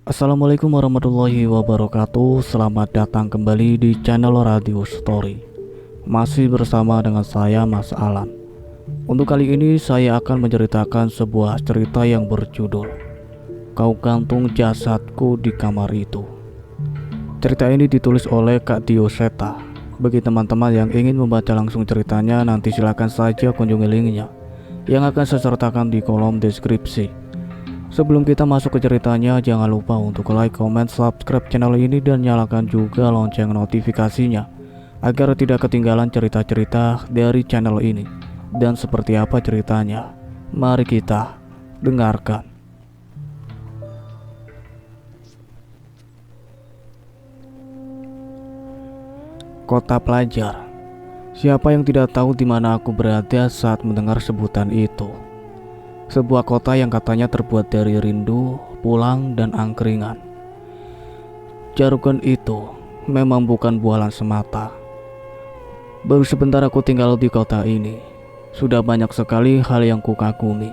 Assalamualaikum warahmatullahi wabarakatuh. Selamat datang kembali di channel Radio Story. Masih bersama dengan saya Mas Alan. Untuk kali ini saya akan menceritakan sebuah cerita yang berjudul Kau Gantung Jasadku di Kamar Itu. Cerita ini ditulis oleh Kak Dioseta. Bagi teman-teman yang ingin membaca langsung ceritanya, nanti silakan saja kunjungi linknya yang akan saya sertakan di kolom deskripsi. Sebelum kita masuk ke ceritanya, jangan lupa untuk like, comment, subscribe channel ini dan nyalakan juga lonceng notifikasinya agar tidak ketinggalan cerita-cerita dari channel ini. Dan seperti apa ceritanya? Mari kita dengarkan. Kota pelajar. Siapa yang tidak tahu di mana aku berada saat mendengar sebutan itu? Sebuah kota yang katanya terbuat dari rindu, pulang, dan angkringan. Jargon itu memang bukan bualan semata. Baru sebentar aku tinggal di kota ini, sudah banyak sekali hal yang kukagumi.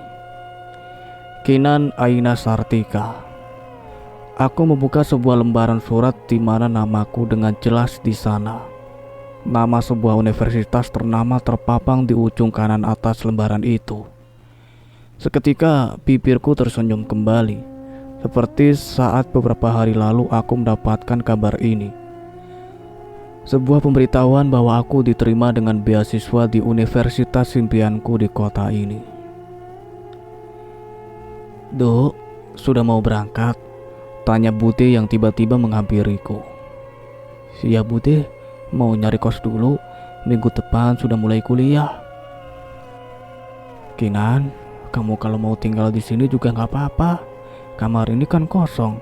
Kinan Aina Sartika. Aku membuka sebuah lembaran surat di mana namaku dengan jelas di sana. Nama sebuah universitas ternama terpapang di ujung kanan atas lembaran itu. Seketika bibirku tersenyum kembali, seperti saat beberapa hari lalu aku mendapatkan kabar ini. Sebuah pemberitahuan bahwa aku diterima dengan beasiswa di universitas impianku di kota ini. "Dok, sudah mau berangkat?" tanya Bude yang tiba-tiba menghampiriku. "Siap Bude, mau nyari kos dulu, minggu depan sudah mulai kuliah." "Kinan, kamu kalau mau tinggal di sini juga nggak apa-apa. Kamar ini kan kosong.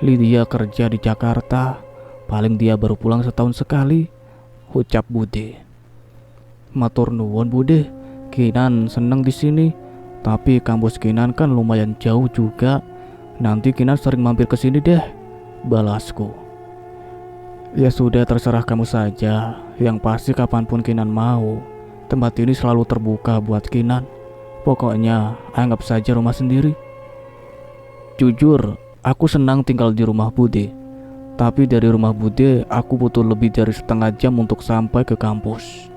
Lydia kerja di Jakarta. Paling dia baru pulang setahun sekali," ucap Bude. "Matur nuwun Bude. Kinan seneng di sini. Tapi kampus Kinan kan lumayan jauh juga. Nanti Kinan sering mampir ke sini deh," balasku. "Ya sudah, terserah kamu saja. Yang pasti kapanpun Kinan mau. Tempat ini selalu terbuka buat Kinan. Pokoknya anggap saja rumah sendiri." Jujur, aku senang tinggal di rumah Bude. Tapi dari rumah Bude, aku butuh lebih dari setengah jam untuk sampai ke kampus.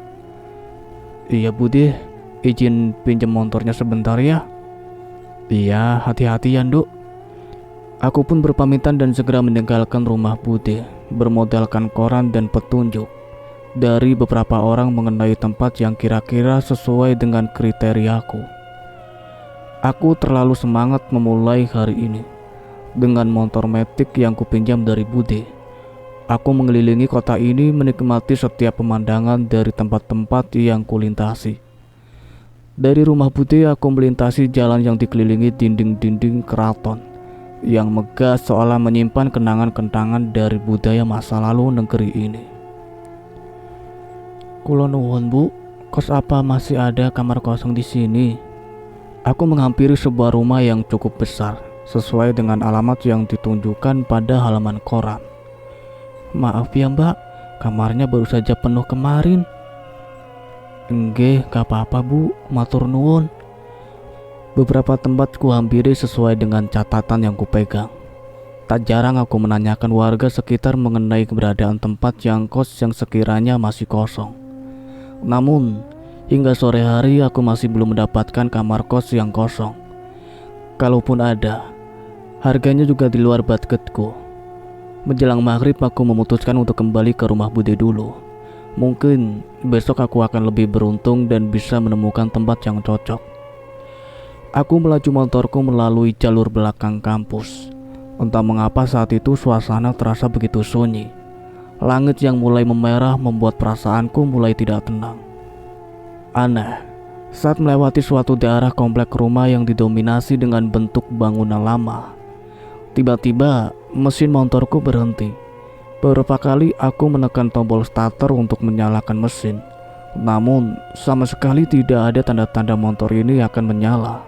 "Iya Bude, izin pinjam motornya sebentar ya." "Iya, hati-hati ya Nduk." Aku pun berpamitan dan segera meninggalkan rumah Bude, bermodalkan koran dan petunjuk dari beberapa orang mengenai tempat yang kira-kira sesuai dengan kriteriaku. Aku terlalu semangat memulai hari ini. Dengan motor metik yang kupinjam dari Bude, aku mengelilingi kota ini, menikmati setiap pemandangan dari tempat-tempat yang kulintasi. Dari rumah Bude aku melintasi jalan yang dikelilingi dinding-dinding keraton yang megah seolah menyimpan kenangan-kenangan dari budaya masa lalu negeri ini. "Kula nuwun Bu, kos apa masih ada kamar kosong di sini?" Aku menghampiri sebuah rumah yang cukup besar, sesuai dengan alamat yang ditunjukkan pada halaman koran. "Maaf ya Mbak, kamarnya baru saja penuh kemarin." "Enggak, gak apa-apa Bu, matur nuwun." Beberapa tempat kuhampiri sesuai dengan catatan yang kupegang. Tak jarang aku menanyakan warga sekitar mengenai keberadaan tempat yang kos yang sekiranya masih kosong. Namun, hingga sore hari aku masih belum mendapatkan kamar kos yang kosong. Kalaupun ada, harganya juga di luar budgetku. Menjelang maghrib aku memutuskan untuk kembali ke rumah Bude dulu. Mungkin besok aku akan lebih beruntung dan bisa menemukan tempat yang cocok. Aku melaju motorku melalui jalur belakang kampus. Entah mengapa saat itu suasana terasa begitu sunyi. Langit yang mulai memerah membuat perasaanku mulai tidak tenang. Aneh, saat melewati suatu daerah komplek rumah yang didominasi dengan bentuk bangunan lama, tiba-tiba mesin motorku berhenti. Beberapa kali aku menekan tombol starter untuk menyalakan mesin, namun sama sekali tidak ada tanda-tanda motor ini akan menyala.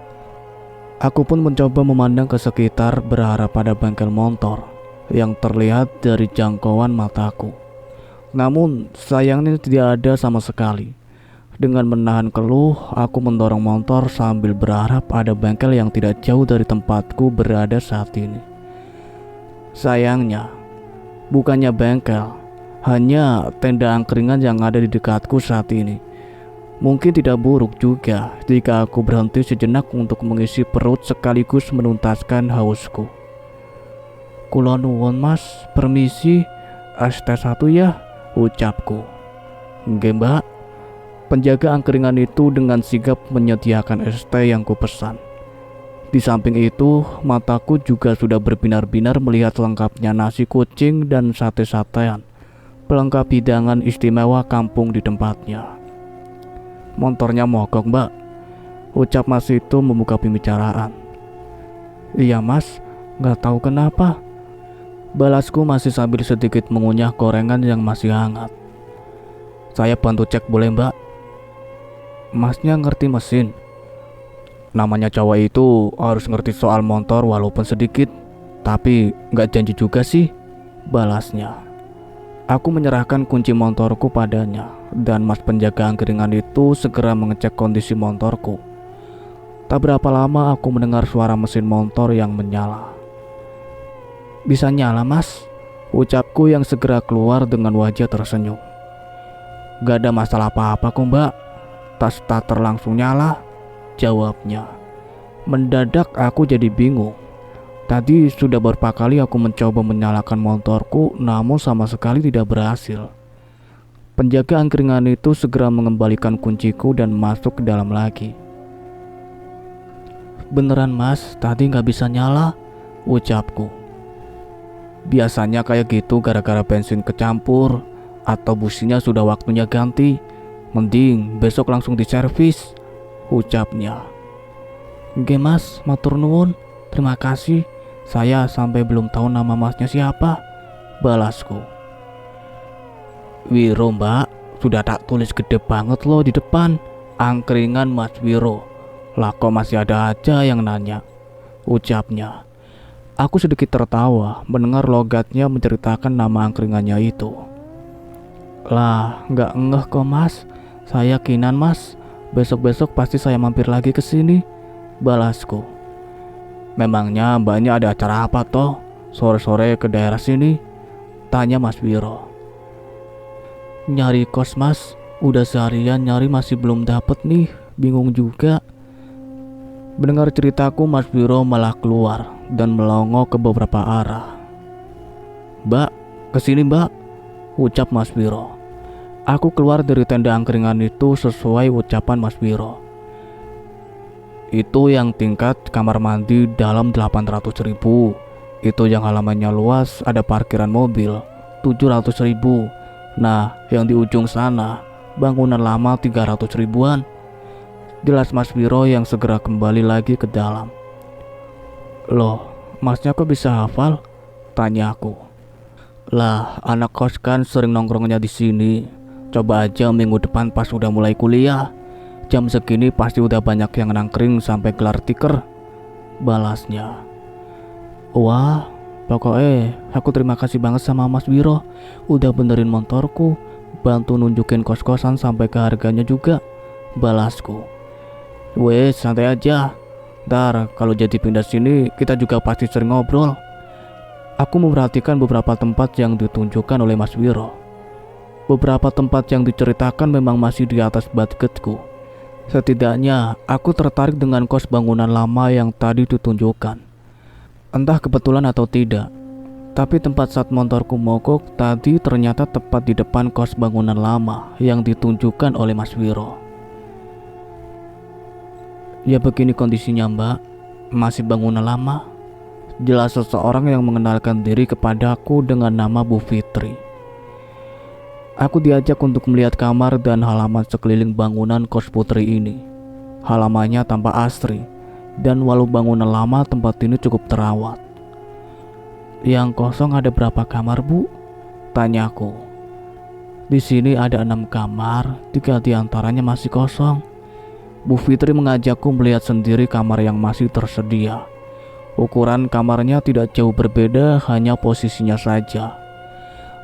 Aku pun mencoba memandang ke sekitar, berharap pada bengkel motor yang terlihat dari jangkauan mataku. Namun sayangnya tidak ada sama sekali. Dengan menahan keluh, aku mendorong motor sambil berharap ada bengkel yang tidak jauh dari tempatku berada saat ini. Sayangnya, bukannya bengkel, hanya tenda angkringan yang ada di dekatku saat ini. Mungkin tidak buruk juga jika aku berhenti sejenak untuk mengisi perut sekaligus menuntaskan hausku. Kula nuwun mas, permisi, es teh satu ya, ucapku. Nggih mbak. Penjaga angkringan itu dengan sigap menyediakan es teh yang kupesan. Di samping itu, mataku juga sudah berbinar-binar melihat lengkapnya nasi kucing dan sate-satean, pelengkap hidangan istimewa kampung di tempatnya. Motornya mogok mbak, ucap mas itu membuka pembicaraan. Iya mas, gak tahu kenapa, balasku masih sambil sedikit mengunyah gorengan yang masih hangat. Saya bantu cek boleh mbak? Masnya ngerti mesin? Namanya cowok itu harus ngerti soal motor walaupun sedikit, tapi gak janji juga sih, balasnya. Aku menyerahkan kunci motorku padanya, dan mas penjaga angkringan itu segera mengecek kondisi motorku. Tak berapa lama aku mendengar suara mesin motor yang menyala. Bisa nyala mas, ucapku yang segera keluar dengan wajah tersenyum. Gak ada masalah apa-apa kok mbak, tas starter langsung nyala, jawabnya. Mendadak aku jadi bingung. Tadi sudah beberapa kali aku mencoba menyalakan motorku, namun sama sekali tidak berhasil. Penjaga angkringan itu segera mengembalikan kunciku dan masuk ke dalam lagi. Beneran mas, tadi gak bisa nyala, ucapku. Biasanya kayak gitu gara-gara bensin kecampur, atau businya sudah waktunya ganti. Mending besok langsung diservis, ucapnya. Nggih mas, matur nuwun, terima kasih. Saya sampai belum tahu nama masnya siapa, balasku. Wiro mbak, sudah tak tulis gede banget loh di depan, angkringan Mas Wiro. Lah kok masih ada aja yang nanya, ucapnya. Aku sedikit tertawa mendengar logatnya menceritakan nama angkringannya itu. Lah, nggak ngeh kok mas, saya yakinan mas, besok-besok pasti saya mampir lagi ke sini, balasku. Memangnya mbaknya ada acara apa toh? Sore-sore ke daerah sini? Tanya Mas Wiro. Nyari kos mas, udah seharian nyari masih belum dapet nih, bingung juga. Mendengar ceritaku, Mas Wiro malah keluar dan melongo ke beberapa arah. Mbak, kesini mbak, ucap Mas Wiro. Aku keluar dari tenda angkringan itu sesuai ucapan Mas Wiro. Itu yang tingkat kamar mandi dalam 800.000. Itu yang halamannya luas, ada parkiran mobil 700.000. Nah, yang di ujung sana bangunan lama 300 ribuan. Jelas Mas Wiro yang segera kembali lagi ke dalam. Loh, masnya kok bisa hafal? Tanya aku. Lah, anak kos kan sering nongkrongnya di sini. Coba aja minggu depan pas udah mulai kuliah. Jam segini pasti udah banyak yang nangkring sampai gelar tiker, balasnya. Wah, pokoknya aku terima kasih banget sama Mas Wiro. Udah benerin motorku, bantu nunjukin kos-kosan sampai ke harganya juga, balasku. Wes, santai aja. Ntar kalau jadi pindah sini kita juga pasti sering ngobrol. Aku memperhatikan beberapa tempat yang ditunjukkan oleh Mas Wiro. Beberapa tempat yang diceritakan memang masih di atas budgetku. Setidaknya aku tertarik dengan kos bangunan lama yang tadi ditunjukkan. Entah kebetulan atau tidak, tapi tempat saat motorku mogok tadi ternyata tepat di depan kos bangunan lama yang ditunjukkan oleh Mas Wiro. Ya begini kondisinya mbak, masih bangunan lama. Jelas seseorang yang mengenalkan diri kepadaku dengan nama Bu Fitri. Aku diajak untuk melihat kamar dan halaman sekeliling bangunan kos Putri ini. Halamannya tampak asri, dan walau bangunan lama tempat ini cukup terawat. Yang kosong ada berapa kamar bu? Tanyaku. Di sini ada 6 kamar, 3 diantaranya masih kosong. Bu Fitri mengajakku melihat sendiri kamar yang masih tersedia. Ukuran kamarnya tidak jauh berbeda, hanya posisinya saja.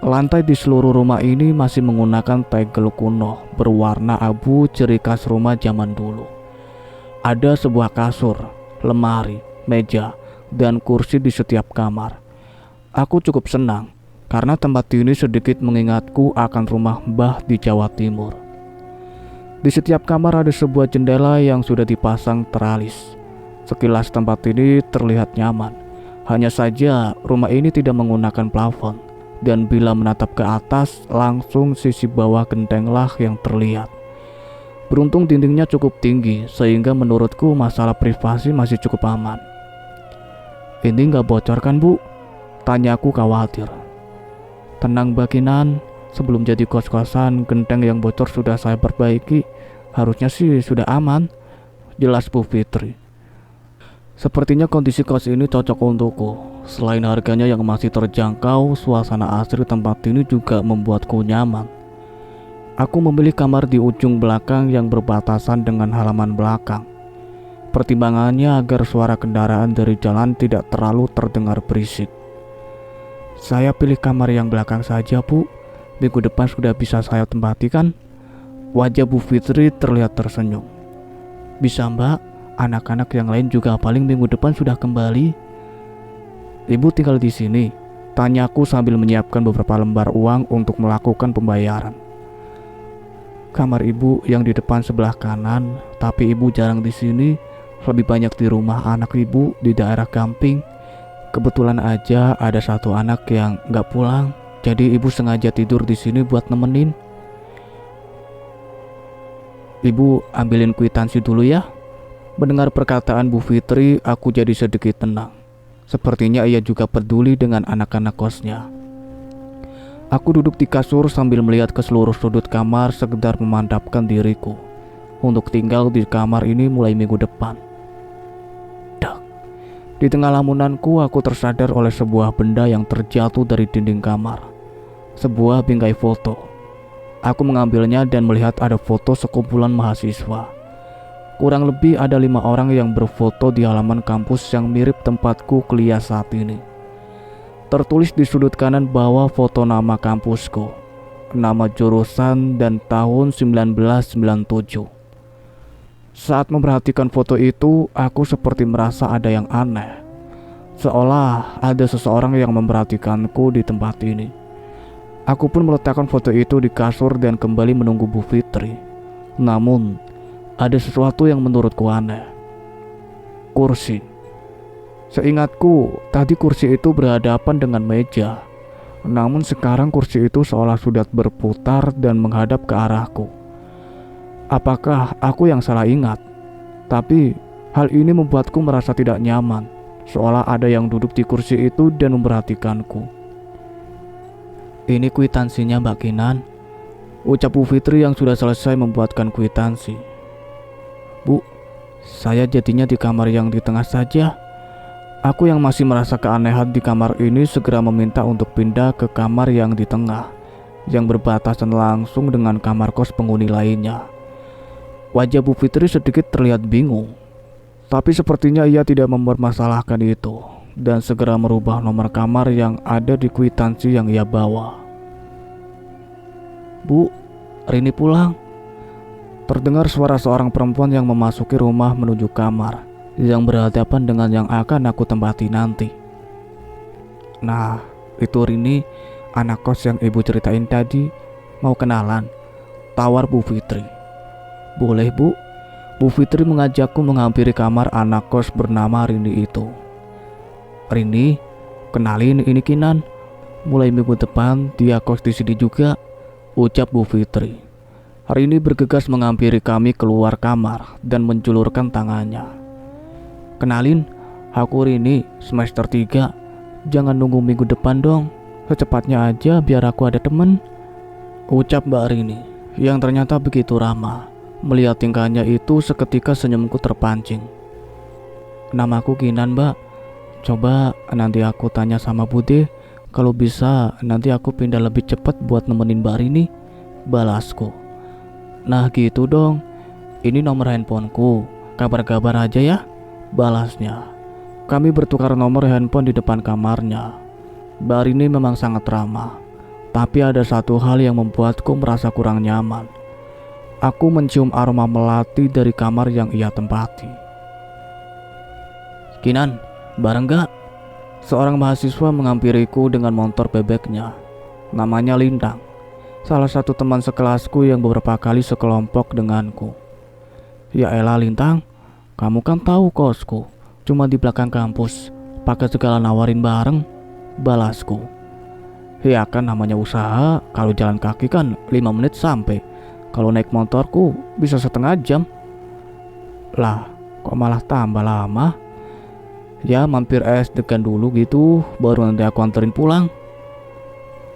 Lantai di seluruh rumah ini masih menggunakan tegel kuno berwarna abu ciri khas rumah zaman dulu. Ada sebuah kasur, lemari, meja, dan kursi di setiap kamar. Aku cukup senang karena tempat ini sedikit mengingatku akan rumah Mbah di Jawa Timur. Di setiap kamar ada sebuah jendela yang sudah dipasang teralis. Sekilas tempat ini terlihat nyaman. Hanya saja rumah ini tidak menggunakan plafon, dan bila menatap ke atas langsung sisi bawah gentenglah yang terlihat. Beruntung dindingnya cukup tinggi sehingga menurutku masalah privasi masih cukup aman. Ini nggak bocor kan, Bu? Tanyaku khawatir. Tenang Mbak Kinan, sebelum jadi kos-kosan, genteng yang bocor sudah saya perbaiki. Harusnya sih sudah aman, jelas Bu Fitri. Sepertinya kondisi kos ini cocok untukku. Selain harganya yang masih terjangkau, suasana asri tempat ini juga membuatku nyaman. Aku memilih kamar di ujung belakang yang berbatasan dengan halaman belakang. Pertimbangannya agar suara kendaraan dari jalan tidak terlalu terdengar berisik. Saya pilih kamar yang belakang saja, Bu. Minggu depan sudah bisa saya tempati kan? Wajah Bu Fitri terlihat tersenyum. Bisa Mbak, anak-anak yang lain juga paling minggu depan sudah kembali. Ibu tinggal di sini? Tanyaku sambil menyiapkan beberapa lembar uang untuk melakukan pembayaran. Kamar ibu yang di depan sebelah kanan, tapi ibu jarang di sini. Lebih banyak di rumah anak ibu di daerah Gamping. Kebetulan aja ada satu anak yang nggak pulang, jadi ibu sengaja tidur di sini buat nemenin. Ibu ambilin kwitansi dulu ya. Mendengar perkataan Bu Fitri, aku jadi sedikit tenang. Sepertinya ia juga peduli dengan anak-anak kosnya. Aku duduk di kasur sambil melihat ke seluruh sudut kamar, sekedar memantapkan diriku untuk tinggal di kamar ini mulai minggu depan. Di tengah lamunanku, aku tersadar oleh sebuah benda yang terjatuh dari dinding kamar. Sebuah bingkai foto. Aku mengambilnya dan melihat ada foto sekumpulan mahasiswa. Kurang lebih ada 5 orang yang berfoto di halaman kampus yang mirip tempatku kuliah saat ini. Tertulis di sudut kanan bawah foto nama kampusku, nama jurusan, dan tahun 1997. Saat memperhatikan foto itu, aku seperti merasa ada yang aneh. Seolah ada seseorang yang memperhatikanku di tempat ini. Aku pun meletakkan foto itu di kasur dan kembali menunggu Bu Fitri. Namun, ada sesuatu yang menurutku aneh. Kursi. Seingatku, tadi kursi itu berhadapan dengan meja. Namun sekarang kursi itu seolah sudah berputar dan menghadap ke arahku. Apakah aku yang salah ingat? Tapi hal ini membuatku merasa tidak nyaman, seolah ada yang duduk di kursi itu dan memperhatikanku. Ini kwitansinya Mbak Kinan, ucap Bu Fitri yang sudah selesai membuatkan kwitansi. Bu, saya jadinya di kamar yang di tengah saja. Aku yang masih merasa keanehan di kamar ini segera meminta untuk pindah ke kamar yang di tengah, yang berbatasan langsung dengan kamar kos penghuni lainnya. Wajah Bu Fitri sedikit terlihat bingung, tapi sepertinya ia tidak mempermasalahkan itu dan segera merubah nomor kamar yang ada di kwitansi yang ia bawa. Bu, Rini pulang. Terdengar suara seorang perempuan yang memasuki rumah menuju kamar yang berhadapan dengan yang akan aku tempati nanti. Nah, itu Rini, anak kos yang ibu ceritain tadi. Mau kenalan? Tawar Bu Fitri. Boleh Bu. Bu Fitri mengajakku menghampiri kamar anak kos bernama Rini itu. Rini, kenalin ini Kinan. Mulai minggu depan dia kos di sini juga, ucap Bu Fitri. Rini bergegas menghampiri kami keluar kamar dan menjulurkan tangannya. Kenalin, aku Rini, semester 3. Jangan nunggu minggu depan dong. Secepatnya aja biar aku ada temen, ucap Mbak Rini yang ternyata begitu ramah. Melihat tingkahnya itu, seketika senyumku terpancing. Namaku Kinan Mbak. Coba nanti aku tanya sama Bude. Kalau bisa nanti aku pindah lebih cepat buat nemenin Mbak Rini, balasku. Nah gitu dong. Ini nomor handphoneku. Kabar-kabar aja ya, balasnya. Kami bertukar nomor handphone di depan kamarnya. Mbak Rini memang sangat ramah, tapi ada satu hal yang membuatku merasa kurang nyaman. Aku mencium aroma melati dari kamar yang ia tempati. Kinan, bareng gak? Seorang mahasiswa menghampiriku dengan motor bebeknya. Namanya Lintang, salah satu teman sekelasku yang beberapa kali sekelompok denganku. Ya elah Lintang, kamu kan tahu kosku, cuma di belakang kampus, pakai segala nawarin bareng, balasku. Ya kan namanya usaha, kalau jalan kaki kan 5 menit sampai, kalau naik motorku bisa setengah jam. Lah, kok malah tambah lama? Ya mampir degan dulu gitu, baru nanti aku anterin pulang.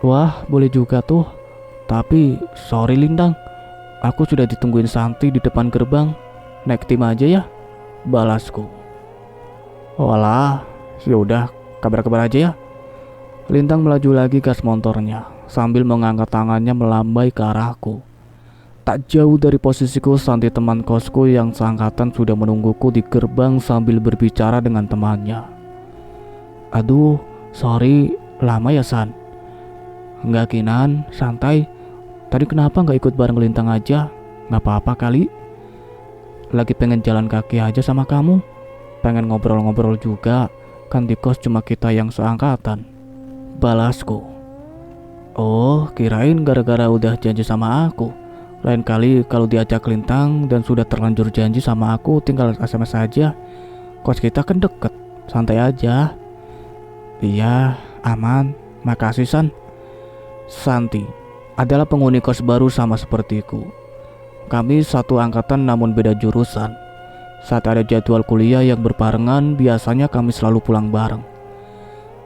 Wah boleh juga tuh, tapi sorry Lintang, aku sudah ditungguin Santi di depan gerbang. Naik tim aja ya, balasku. Walah, yaudah kabar-kabar aja ya. Lintang melaju lagi gas motornya sambil mengangkat tangannya melambai ke arahku. Tak jauh dari posisiku, Santi teman kosku yang seangkatan sudah menungguku di gerbang sambil berbicara dengan temannya. Aduh, sorry, lama ya San? Enggak Kinan, santai. Tadi kenapa gak ikut bareng Lintang aja? Gak apa-apa kali. Lagi pengen jalan kaki aja sama kamu. Pengen ngobrol-ngobrol juga, kan di kos cuma kita yang seangkatan, balasku. Oh, kirain gara-gara udah janji sama aku. Lain kali kalau diajak Lintang dan sudah terlanjur janji sama aku, tinggal SMS aja. Kos kita kan deket, santai aja. Iya, aman, makasih San. Santi adalah penghuni kos baru sama sepertiku. Kami satu angkatan namun beda jurusan. Saat ada jadwal kuliah yang berbarengan, biasanya kami selalu pulang bareng.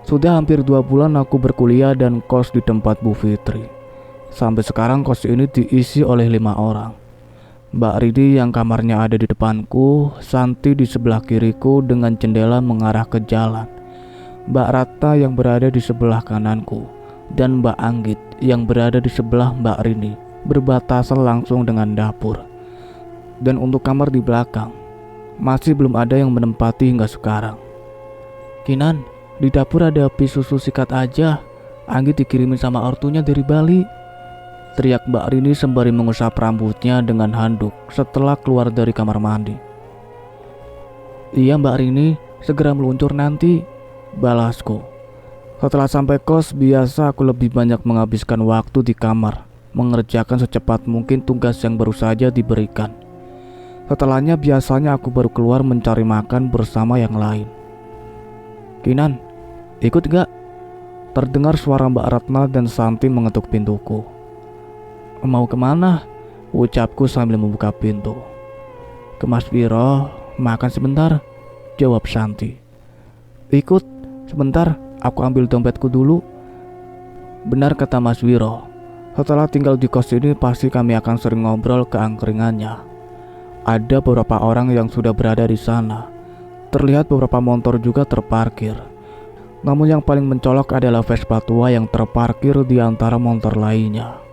Sudah hampir 2 bulan aku berkuliah dan kos di tempat Bu Fitri. Sampai sekarang kos ini diisi oleh 5 orang. Mbak Ridi yang kamarnya ada di depanku, Santi di sebelah kiriku dengan jendela mengarah ke jalan, Mbak Rata yang berada di sebelah kananku, dan Mbak Anggit yang berada di sebelah Mbak Rini, berbatasan langsung dengan dapur. Dan untuk kamar di belakang, masih belum ada yang menempati hingga sekarang. Kinan, di dapur ada pis susu sikat aja, Anggit dikirimin sama ortunya dari Bali, teriak Mbak Rini sembari mengusap rambutnya dengan handuk setelah keluar dari kamar mandi. Iya Mbak Rini, segera meluncur nanti, balasku. Setelah sampai kos, biasa aku lebih banyak menghabiskan waktu di kamar, mengerjakan secepat mungkin tugas yang baru saja diberikan. Setelahnya biasanya aku baru keluar mencari makan bersama yang lain. Kinan, ikut gak? Terdengar suara Mbak Ratna dan Santi mengetuk pintuku. Mau kemana? Ucapku sambil membuka pintu. Ke Mas Wiro, makan sebentar, jawab Santi. Ikut, sebentar, aku ambil dompetku dulu. Benar kata Mas Wiro. Setelah tinggal di kos ini pasti kami akan sering ngobrol ke angkringannya. Ada beberapa orang yang sudah berada di sana. Terlihat beberapa motor juga terparkir. Namun yang paling mencolok adalah Vespa tua yang terparkir di antara motor lainnya.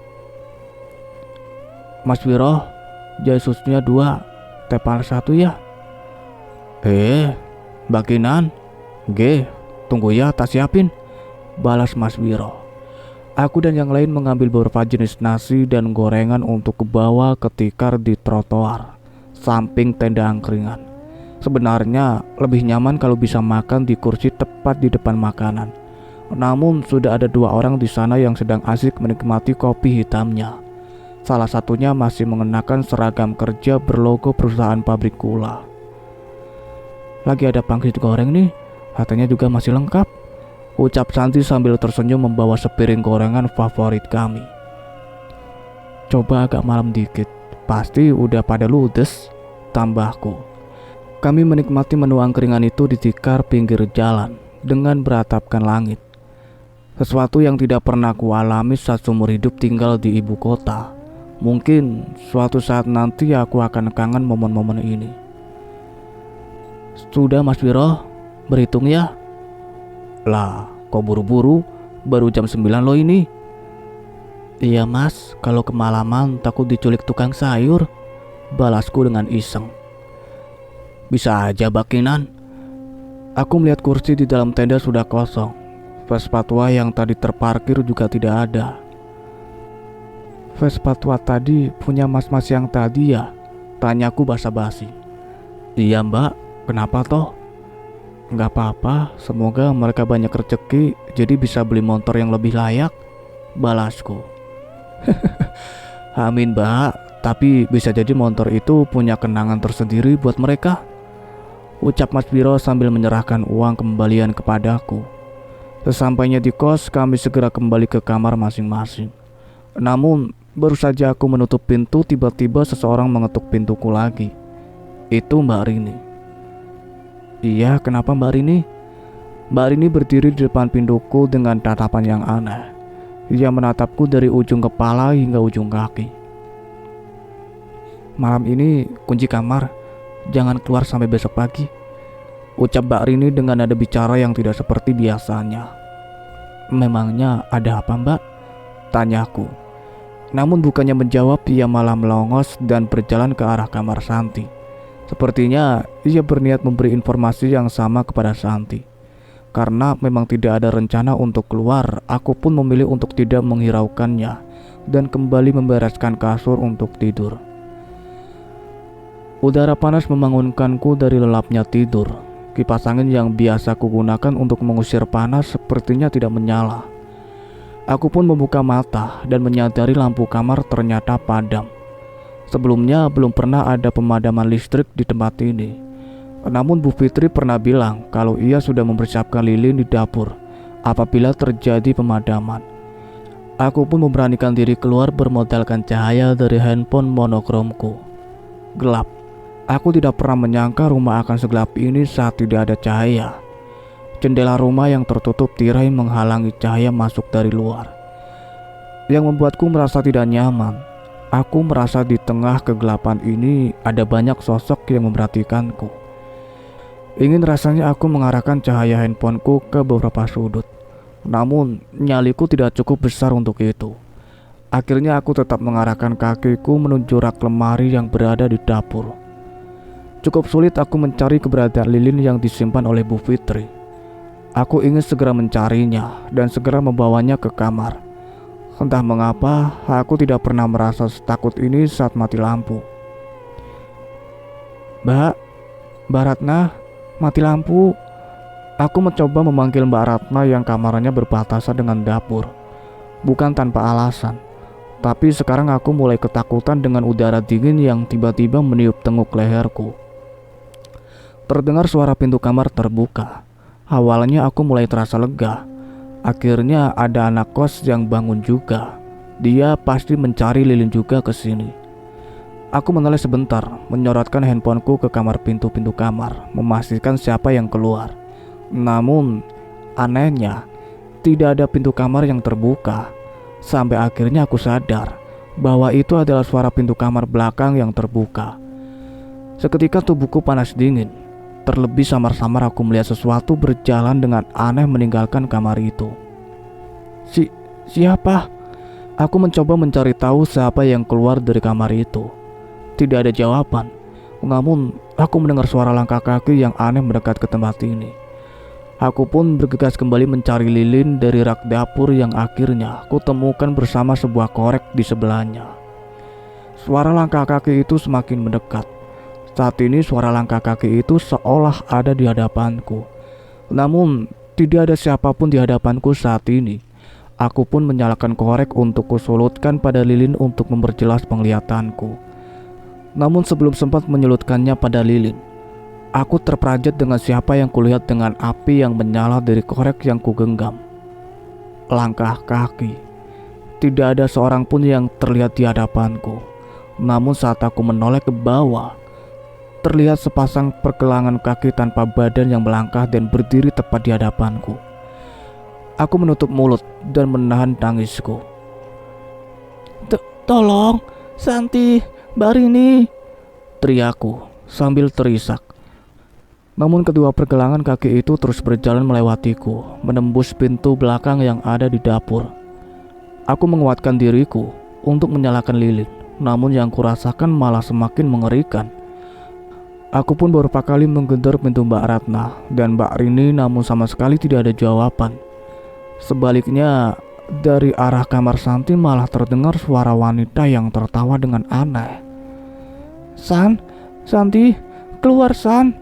Mas Wiro, jahe susunya 2, teh panas 1 ya. Mbak Kinan, tunggu ya, tak siapin, balas Mas Wiro. Aku dan yang lain mengambil beberapa jenis nasi dan gorengan untuk ke bawah ke tikar di trotoar samping tenda angkringan. Sebenarnya lebih nyaman kalau bisa makan di kursi tepat di depan makanan. Namun sudah ada 2 orang di sana yang sedang asik menikmati kopi hitamnya. Salah satunya masih mengenakan seragam kerja berlogo perusahaan pabrik gula. Lagi ada pangsit goreng nih, katanya juga masih lengkap, ucap Santi sambil tersenyum membawa sepiring gorengan favorit kami. Coba agak malam dikit, pasti udah pada ludes, tambahku. Kami menikmati menu angkringan itu di tikar pinggir jalan dengan beratapkan langit. Sesuatu yang tidak pernah kualami saat seumur hidup tinggal di ibu kota. Mungkin suatu saat nanti aku akan kangen momen-momen ini. Sudah Mas Wiro, berhitung ya. Lah, kok buru-buru? Baru jam 9 loh ini. Iya Mas, kalau kemalaman takut diculik tukang sayur, balasku dengan iseng. Bisa aja Bakinan. Aku melihat kursi di dalam tenda sudah kosong. Vespa tua yang tadi terparkir juga tidak ada. Vespa tua tadi punya mas-mas yang tadi ya? Tanyaku basa-basi. Iya mbak, kenapa toh? Nggak apa-apa, semoga mereka banyak rezeki jadi bisa beli motor yang lebih layak, balasku. Amin mbak, tapi bisa jadi motor itu punya kenangan tersendiri buat mereka, ucap Mas Biro sambil menyerahkan uang kembalian kepadaku. Sesampainya di kos, kami segera kembali ke kamar masing-masing. Namun, baru saja aku menutup pintu, tiba-tiba seseorang mengetuk pintuku lagi. Itu Mbak Rini. Iya, kenapa Mbak Rini? Mbak Rini berdiri di depan pintuku dengan tatapan yang aneh. Ia menatapku dari ujung kepala hingga ujung kaki. Malam ini kunci kamar, jangan keluar sampai besok pagi, ucap Mbak Rini dengan nada bicara yang tidak seperti biasanya. Memangnya ada apa mbak? Tanyaku. Namun bukannya menjawab, ia malah melongos dan berjalan ke arah kamar Santi. Sepertinya ia berniat memberi informasi yang sama kepada Santi. Karena memang tidak ada rencana untuk keluar, aku pun memilih untuk tidak menghiraukannya dan kembali membereskan kasur untuk tidur. Udara panas membangunkanku dari lelapnya tidur. Kipas angin yang biasa kugunakan untuk mengusir panas sepertinya tidak menyala. Aku pun membuka mata dan menyadari lampu kamar ternyata padam. Sebelumnya belum pernah ada pemadaman listrik di tempat ini. Namun Bu Fitri pernah bilang kalau ia sudah mempersiapkan lilin di dapur apabila terjadi pemadaman. Aku pun memberanikan diri keluar bermodalkan cahaya dari handphone monokromku. Gelap. Aku tidak pernah menyangka rumah akan segelap ini saat tidak ada cahaya. Jendela rumah yang tertutup tirai menghalangi cahaya masuk dari luar, yang membuatku merasa tidak nyaman. Aku merasa di tengah kegelapan ini ada banyak sosok yang memperhatikanku. Ingin rasanya aku mengarahkan cahaya handphoneku ke beberapa sudut, namun nyaliku tidak cukup besar untuk itu. Akhirnya aku tetap mengarahkan kakiku menuju rak lemari yang berada di dapur. Cukup sulit aku mencari keberadaan lilin yang disimpan oleh Bu Fitri. Aku ingin segera mencarinya dan segera membawanya ke kamar. Entah mengapa, aku tidak pernah merasa setakut ini saat mati lampu. Mbak Ratna, mati lampu. Aku mencoba memanggil Mbak Ratna yang kamarnya berbatasan dengan dapur. Bukan tanpa alasan, tapi sekarang aku mulai ketakutan dengan udara dingin yang tiba-tiba meniup tenguk leherku. Terdengar suara pintu kamar terbuka. Awalnya aku mulai terasa lega. Akhirnya ada anak kos yang bangun juga. Dia pasti mencari lilin juga ke sini. Aku menoleh sebentar, menyorotkan handphoneku ke kamar pintu-pintu kamar, memastikan siapa yang keluar. Namun, anehnya, tidak ada pintu kamar yang terbuka. Sampai akhirnya aku sadar bahwa itu adalah suara pintu kamar belakang yang terbuka. Seketika tubuhku panas dingin. Terlebih samar-samar aku melihat sesuatu berjalan dengan aneh meninggalkan kamar itu. Siapa? Aku mencoba mencari tahu siapa yang keluar dari kamar itu. Tidak ada jawaban. Namun aku mendengar suara langkah kaki yang aneh mendekat ke tempat ini. Aku pun bergegas kembali mencari lilin dari rak dapur yang akhirnya kutemukan bersama sebuah korek di sebelahnya. Suara langkah kaki itu semakin mendekat. Saat ini suara langkah kaki itu seolah ada di hadapanku. Namun tidak ada siapapun di hadapanku saat ini. Aku pun menyalakan korek untuk kusulutkan pada lilin untuk memperjelas penglihatanku. Namun sebelum sempat menyulutkannya pada lilin, aku terperanjat dengan siapa yang kulihat dengan api yang menyala dari korek yang kugenggam. Langkah kaki. Tidak ada seorang pun yang terlihat di hadapanku. Namun saat aku menoleh ke bawah, terlihat sepasang pergelangan kaki tanpa badan yang melangkah dan berdiri tepat di hadapanku. Aku menutup mulut dan menahan tangisku. Tolong, Santi, Mbak Rini, teriakku sambil terisak. Namun kedua pergelangan kaki itu terus berjalan melewatiku, menembus pintu belakang yang ada di dapur. Aku menguatkan diriku untuk menyalakan lilin, namun yang kurasakan malah semakin mengerikan. Aku pun beberapa kali menggedor pintu Mbak Ratna dan Mbak Rini, namun sama sekali tidak ada jawaban. Sebaliknya, dari arah kamar Santi malah terdengar suara wanita yang tertawa dengan aneh. Santi, keluar San,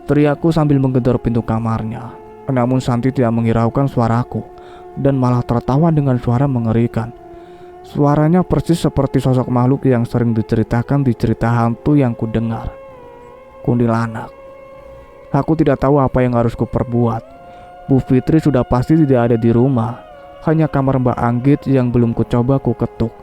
Teriakku sambil menggedor pintu kamarnya. Namun Santi tidak menghiraukan suaraku dan malah tertawa dengan suara mengerikan. Suaranya persis seperti sosok makhluk yang sering diceritakan di cerita hantu yang kudengar. Kuntilanak. Aku tidak tahu apa yang harus kuperbuat. Bu Fitri sudah pasti tidak ada di rumah. Hanya kamar Mbak Anggit yang belum kucoba ku ketuk.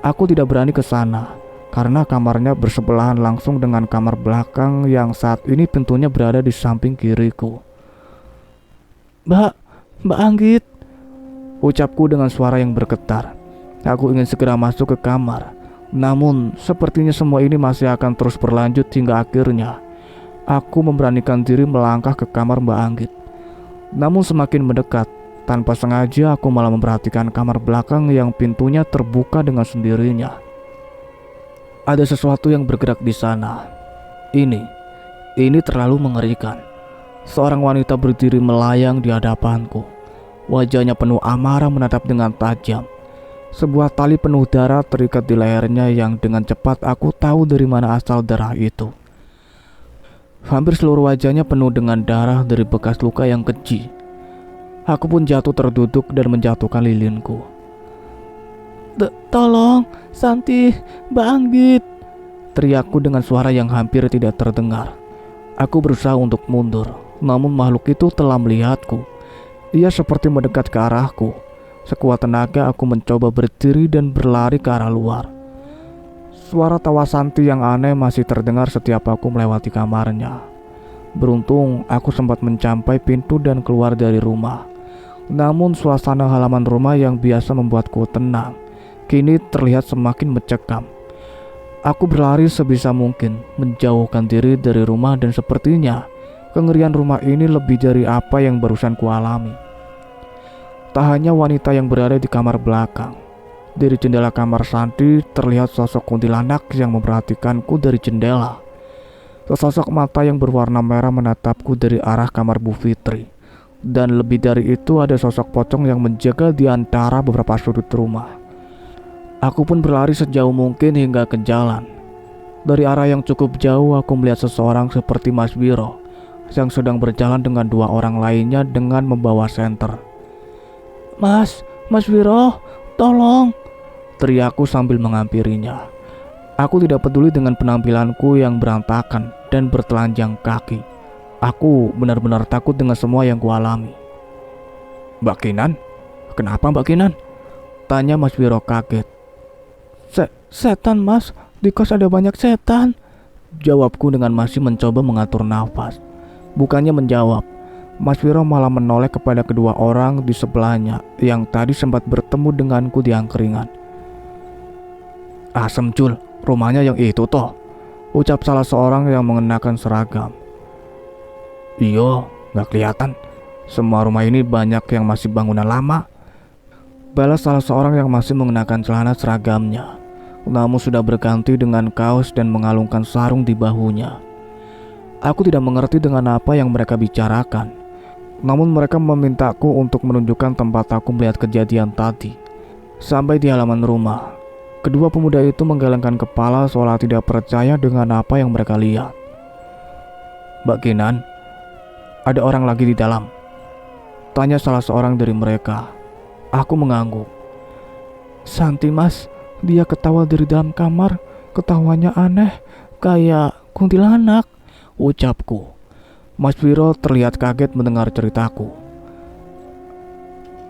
Aku tidak berani ke sana karena kamarnya bersebelahan langsung dengan kamar belakang yang saat ini pintunya berada di samping kiriku. Mbak Anggit, ucapku dengan suara yang bergetar. Aku ingin segera masuk ke kamar, namun sepertinya semua ini masih akan terus berlanjut hingga akhirnya aku memberanikan diri melangkah ke kamar Mbak Anggit. Namun semakin mendekat, tanpa sengaja aku malah memperhatikan kamar belakang yang pintunya terbuka dengan sendirinya. Ada sesuatu yang bergerak di sana. Ini terlalu mengerikan. Seorang wanita berdiri melayang di hadapanku. Wajahnya penuh amarah menatap dengan tajam. Sebuah tali penuh darah terikat di lehernya yang dengan cepat aku tahu dari mana asal darah itu. Hampir seluruh wajahnya penuh dengan darah dari bekas luka yang keji. Aku pun jatuh terduduk dan menjatuhkan lilinku. Tolong, Santi, Mbak Anggit, teriakku dengan suara yang hampir tidak terdengar. Aku berusaha untuk mundur, namun makhluk itu telah melihatku. Ia seperti mendekat ke arahku. Sekuat tenaga aku mencoba berdiri dan berlari ke arah luar. Suara tawa Santi yang aneh masih terdengar setiap aku melewati kamarnya. Beruntung aku sempat mencapai pintu dan keluar dari rumah. Namun suasana halaman rumah yang biasa membuatku tenang kini terlihat semakin mencekam. Aku berlari sebisa mungkin menjauhkan diri dari rumah dan sepertinya kengerian rumah ini lebih dari apa yang barusan kualami. Tak hanya wanita yang berada di kamar belakang. Dari jendela kamar Santi terlihat sosok kuntilanak yang memperhatikanku dari jendela. Sesosok mata yang berwarna merah menatapku dari arah kamar Bu Fitri. Dan lebih dari itu ada sosok pocong yang menjaga di antara beberapa sudut rumah. Aku pun berlari sejauh mungkin hingga ke jalan. Dari arah yang cukup jauh aku melihat seseorang seperti Mas Wiro yang sedang berjalan dengan dua orang lainnya dengan membawa senter. Mas Wiro, tolong, teriakku sambil menghampirinya. Aku tidak peduli dengan penampilanku yang berantakan dan bertelanjang kaki. Aku benar-benar takut dengan semua yang kualami. Mbak Kinan? Kenapa Mbak Kinan? Tanya Mas Wiro kaget. Setan Mas, di kos ada banyak setan, jawabku dengan masih mencoba mengatur nafas. Bukannya menjawab, Mas Wiro malah menoleh kepada kedua orang di sebelahnya yang tadi sempat bertemu denganku di angkringan. Asem Jul, rumahnya yang itu toh, ucap salah seorang yang mengenakan seragam. Iya, gak kelihatan. Semua rumah ini banyak yang masih bangunan lama, balas salah seorang yang masih mengenakan celana seragamnya, namun sudah berganti dengan kaos dan mengalungkan sarung di bahunya. Aku tidak mengerti dengan apa yang mereka bicarakan, namun mereka memintaku untuk menunjukkan tempat aku melihat kejadian tadi. Sampai di halaman rumah, kedua pemuda itu menggelengkan kepala seolah tidak percaya dengan apa yang mereka lihat. Mbak Kinan, ada orang lagi di dalam, tanya salah seorang dari mereka. Aku mengangguk. Santi Mas, dia ketawa dari dalam kamar. Ketawanya aneh, kayak kuntilanak, ucapku. Mas Wiro terlihat kaget mendengar ceritaku.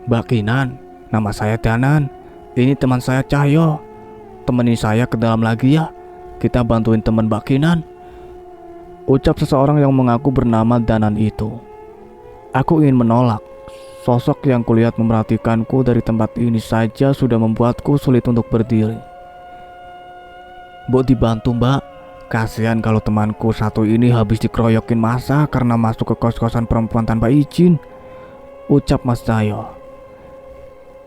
Mbak Kinan, nama saya Danan. Ini teman saya Cahyo. Temani saya ke dalam lagi ya. Kita bantuin teman Mbak Kinan, ucap seseorang yang mengaku bernama Danan itu. Aku ingin menolak. Sosok yang kulihat memerhatikanku dari tempat ini saja sudah membuatku sulit untuk berdiri. Mbok dibantu Mbak. Kasihan kalau temanku satu ini habis dikeroyokin massa karena masuk ke kos-kosan perempuan tanpa izin, ucap Mas Cahyo.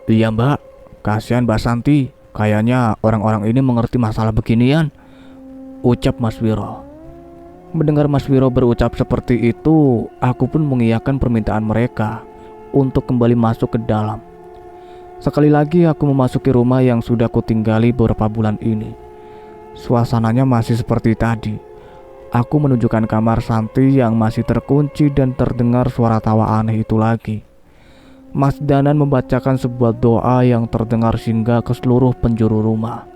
Iya Mbak, kasihan Mbak Santi. Kayaknya orang-orang ini mengerti masalah beginian, ucap Mas Wiro. Mendengar Mas Wiro berucap seperti itu, aku pun mengiyakan permintaan mereka untuk kembali masuk ke dalam. Sekali lagi aku memasuki rumah yang sudah kutinggali beberapa bulan ini. Suasananya masih seperti tadi. Aku menunjukkan kamar Santi yang masih terkunci dan terdengar suara tawa aneh itu lagi. Mas Danan membacakan sebuah doa yang terdengar hingga ke seluruh penjuru rumah.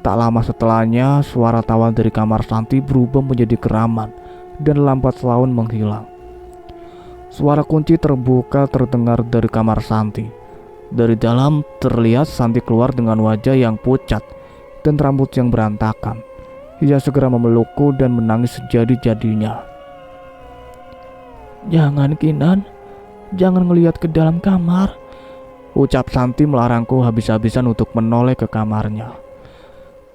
Tak lama setelahnya, suara tawa dari kamar Santi berubah menjadi geraman dan lambat laun menghilang. Suara kunci terbuka terdengar dari kamar Santi. Dari dalam terlihat Santi keluar dengan wajah yang pucat dan rambut yang berantakan. Ia segera memelukku dan menangis sejadi-jadinya. "Jangan, Kinan, jangan ngelihat ke dalam kamar," ucap Santi melarangku habis-habisan untuk menoleh ke kamarnya.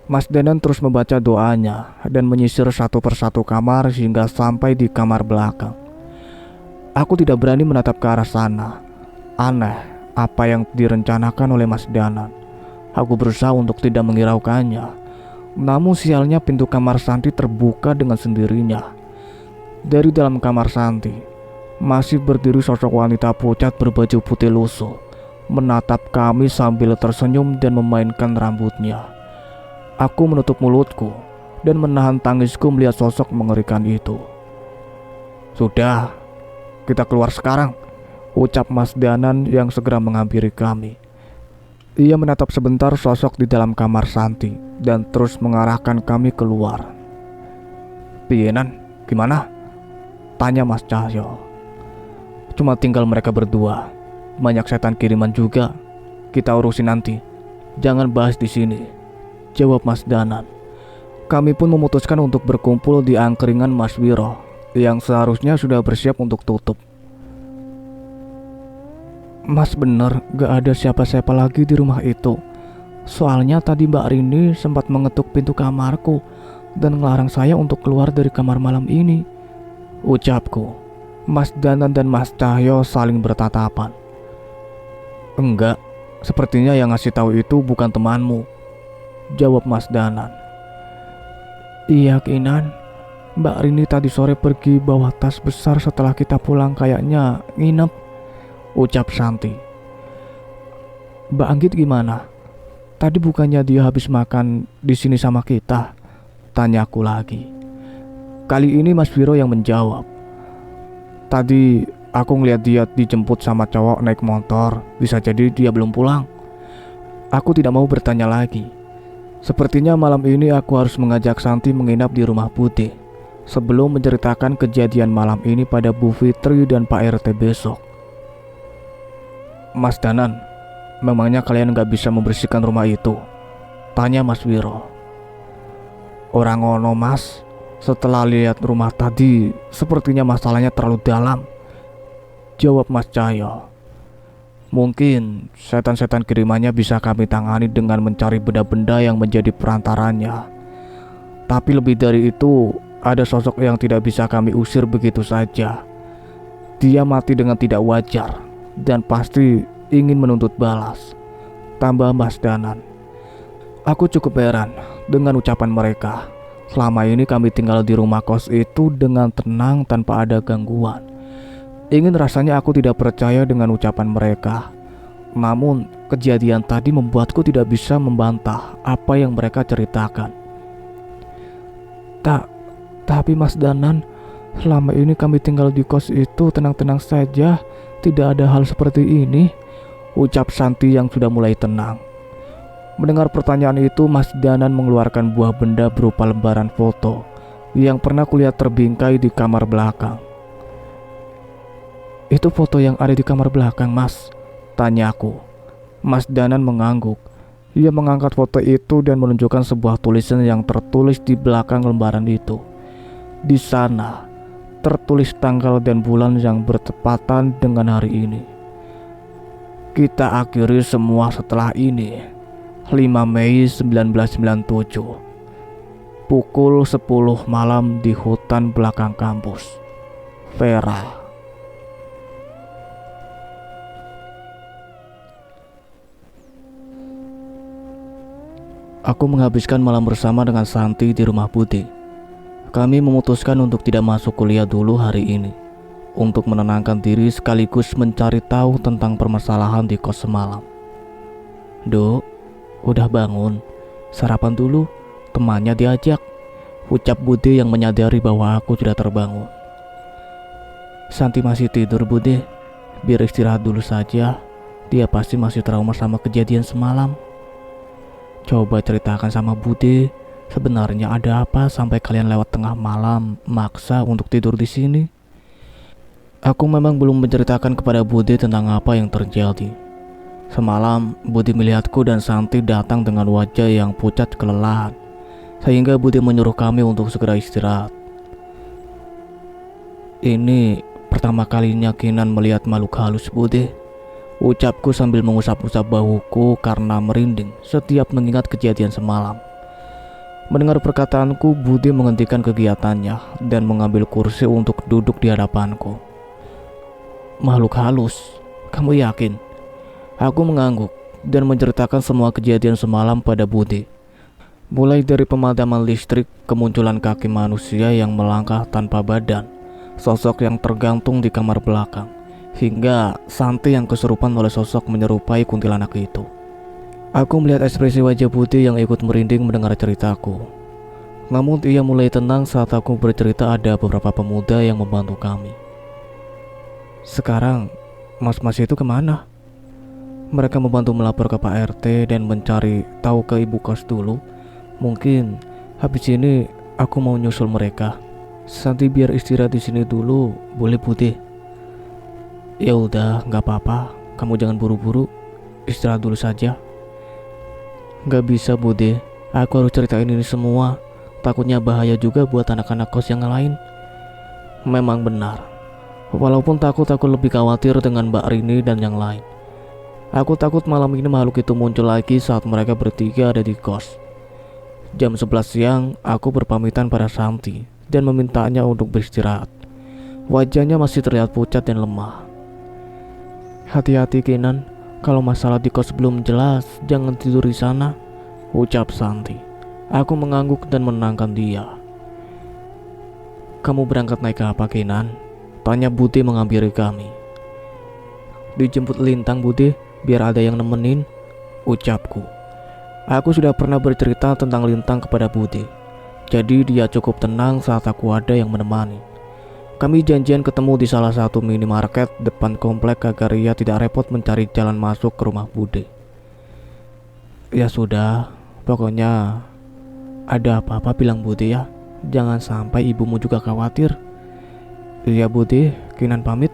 Mas Danan terus membaca doanya dan menyisir satu persatu kamar hingga sampai di kamar belakang. Aku tidak berani menatap ke arah sana. Aneh apa yang direncanakan oleh Mas Danan. Aku berusaha untuk tidak menghiraukannya. Namun sialnya pintu kamar Santi terbuka dengan sendirinya. Dari dalam kamar Santi masih berdiri sosok wanita pucat berbaju putih lusuh, menatap kami sambil tersenyum dan memainkan rambutnya. Aku menutup mulutku dan menahan tangisku melihat sosok mengerikan itu. "Sudah, kita keluar sekarang," ucap Mas Danan yang segera menghampiri kami. Ia menatap sebentar sosok di dalam kamar Santi dan terus mengarahkan kami keluar. "Piyenan, gimana?" tanya Mas Cahyo. "Cuma tinggal mereka berdua. Banyak setan kiriman juga. Kita urusin nanti. Jangan bahas di sini," jawab Mas Danan. Kami pun memutuskan untuk berkumpul di angkringan Mas Wiro yang seharusnya sudah bersiap untuk tutup. "Mas, bener gak ada siapa-siapa lagi di rumah itu. Soalnya tadi Mbak Rini sempat mengetuk pintu kamarku dan ngelarang saya untuk keluar dari kamar malam ini," ucapku. Mas Danan dan Mas Cahyo saling bertatapan. "Enggak, sepertinya yang ngasih tahu itu bukan temanmu," jawab Mas Danan. "Iya, Kinan. Mbak Rini tadi sore pergi bawa tas besar setelah kita pulang, kayaknya nginep," ucap Santi. "Mbak Anggit gimana? Tadi bukannya dia habis makan di sini sama kita?" tanyaku lagi. Kali ini Mas Wiro yang menjawab. "Tadi aku ngeliat dia dijemput sama cowok naik motor. Bisa jadi dia belum pulang." Aku tidak mau bertanya lagi. Sepertinya malam ini aku harus mengajak Santi menginap di rumah Bude sebelum menceritakan kejadian malam ini pada Bu Fitri dan Pak RT besok. "Mas Danan, memangnya kalian gak bisa membersihkan rumah itu?" tanya Mas Wiro. "Orang ngono, Mas. Setelah lihat rumah tadi, sepertinya masalahnya terlalu dalam," jawab Mas Cahyo. "Mungkin setan-setan kirimannya bisa kami tangani dengan mencari benda-benda yang menjadi perantaranya. Tapi lebih dari itu, ada sosok yang tidak bisa kami usir begitu saja. Dia mati dengan tidak wajar dan pasti ingin menuntut balas," tambah Mas Danan. Aku cukup heran dengan ucapan mereka. Selama ini kami tinggal di rumah kos itu dengan tenang tanpa ada gangguan. Ingin rasanya aku tidak percaya dengan ucapan mereka. Namun kejadian tadi membuatku tidak bisa membantah apa yang mereka ceritakan. Tapi Mas Danan, selama ini kami tinggal di kos itu tenang-tenang saja. Tidak ada hal seperti ini," ucap Santi yang sudah mulai tenang. Mendengar pertanyaan itu, Mas Danan mengeluarkan buah benda berupa lembaran foto yang pernah kulihat terbingkai di kamar belakang. "Itu foto yang ada di kamar belakang, Mas?" tanyaku. Mas Danan mengangguk. Ia mengangkat foto itu dan menunjukkan sebuah tulisan yang tertulis di belakang lembaran itu. Di sana tertulis tanggal dan bulan yang bertepatan dengan hari ini. "Kita akhiri semua setelah ini. 5 Mei 1997, pukul 10 malam di hutan belakang kampus. Vera." Aku menghabiskan malam bersama dengan Santi di rumah Bude. Kami memutuskan untuk tidak masuk kuliah dulu hari ini, untuk menenangkan diri sekaligus mencari tahu tentang permasalahan di kos semalam. "Dok, udah bangun? Sarapan dulu," temannya diajak. ucap Bude yang menyadari bahwa aku sudah terbangun. Santi masih tidur, Bude. Biar istirahat dulu saja. Dia pasti masih trauma sama kejadian semalam. Coba ceritakan sama Bude, sebenarnya ada apa sampai kalian lewat tengah malam maksa untuk tidur di sini? Aku memang belum menceritakan kepada Bude tentang apa yang terjadi. Semalam, Bude melihatku dan Santi datang dengan wajah yang pucat kelelahan, sehingga Bude menyuruh kami untuk segera istirahat. Ini pertama kalinya Kinan melihat makhluk halus, Bude. Ucapku sambil mengusap-usap bahuku karena merinding setiap mengingat kejadian semalam. Mendengar perkataanku, Bude menghentikan kegiatannya dan mengambil kursi untuk duduk di hadapanku. Makhluk halus? Kamu yakin? Aku mengangguk dan menceritakan semua kejadian semalam pada Bude. Mulai dari pemadaman listrik, kemunculan kaki manusia yang melangkah tanpa badan, sosok yang tergantung di kamar belakang, hingga Santi yang kesurupan oleh sosok menyerupai kuntilanak itu. Aku melihat ekspresi wajah Bude yang ikut merinding mendengar ceritaku. Namun ia mulai tenang saat aku bercerita ada beberapa pemuda yang membantu kami. Sekarang, mas-mas itu kemana? Mereka membantu melapor ke Pak RT dan mencari tahu ke ibu kos dulu. Mungkin habis ini aku mau nyusul mereka. Santi biar istirahat di sini dulu, boleh Bude? Ya udah, nggak apa-apa. Kamu jangan buru-buru, istirahat dulu saja. Nggak bisa, Bude. Aku harus ceritain ini semua. Takutnya bahaya juga buat anak-anak kos yang lain. Memang benar. Walaupun takut, aku lebih khawatir dengan Mbak Rini dan yang lain. Aku takut malam ini makhluk itu muncul lagi saat mereka bertiga ada di kos. Jam 11 siang, aku berpamitan pada Santi dan memintanya untuk beristirahat. Wajahnya masih terlihat pucat dan lemah. Hati-hati Kinan, kalau masalah di kos belum jelas, jangan tidur di sana, ucap Santi. Aku mengangguk dan menenangkan dia. Kamu berangkat naik ke apa, Kinan? Tanya Bude menghampiri kami. Dijemput Lintang, Bude, biar ada yang nemenin, ucapku. Aku sudah pernah bercerita tentang Lintang kepada Bude, jadi dia cukup tenang saat aku ada yang menemani. Kami janjian ketemu di salah satu minimarket depan komplek agar ia tidak repot mencari jalan masuk ke rumah Bude. Ya sudah, pokoknya ada apa-apa bilang Bude ya. Jangan sampai ibumu juga khawatir. Iya Bude, Kinan pamit.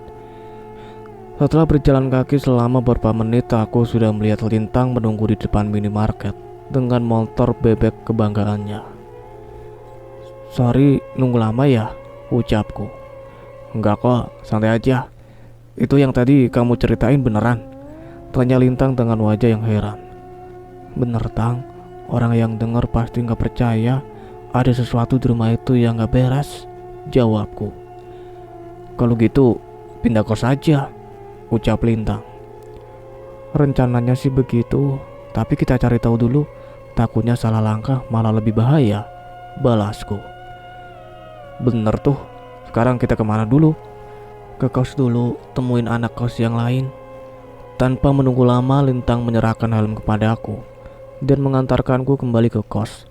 Setelah berjalan kaki selama beberapa menit, aku sudah melihat Lintang menunggu di depan minimarket dengan motor bebek kebanggaannya. Sorry, nunggu lama ya, ucapku. Enggak kok, santai aja. Itu yang tadi kamu ceritain beneran? Tanya Lintang dengan wajah yang heran. Bener Tang, orang yang dengar pasti gak percaya ada sesuatu di rumah itu yang gak beres, jawabku. Kalau gitu, pindah kos aja, ucap Lintang. Rencananya sih begitu, tapi kita cari tahu dulu. Takutnya salah langkah malah lebih bahaya, balasku. Bener tuh, sekarang kita kemana dulu? Ke kos dulu, temuin anak kos yang lain. Tanpa menunggu lama, Lintang menyerahkan helm kepadaku dan mengantarkanku kembali ke kos.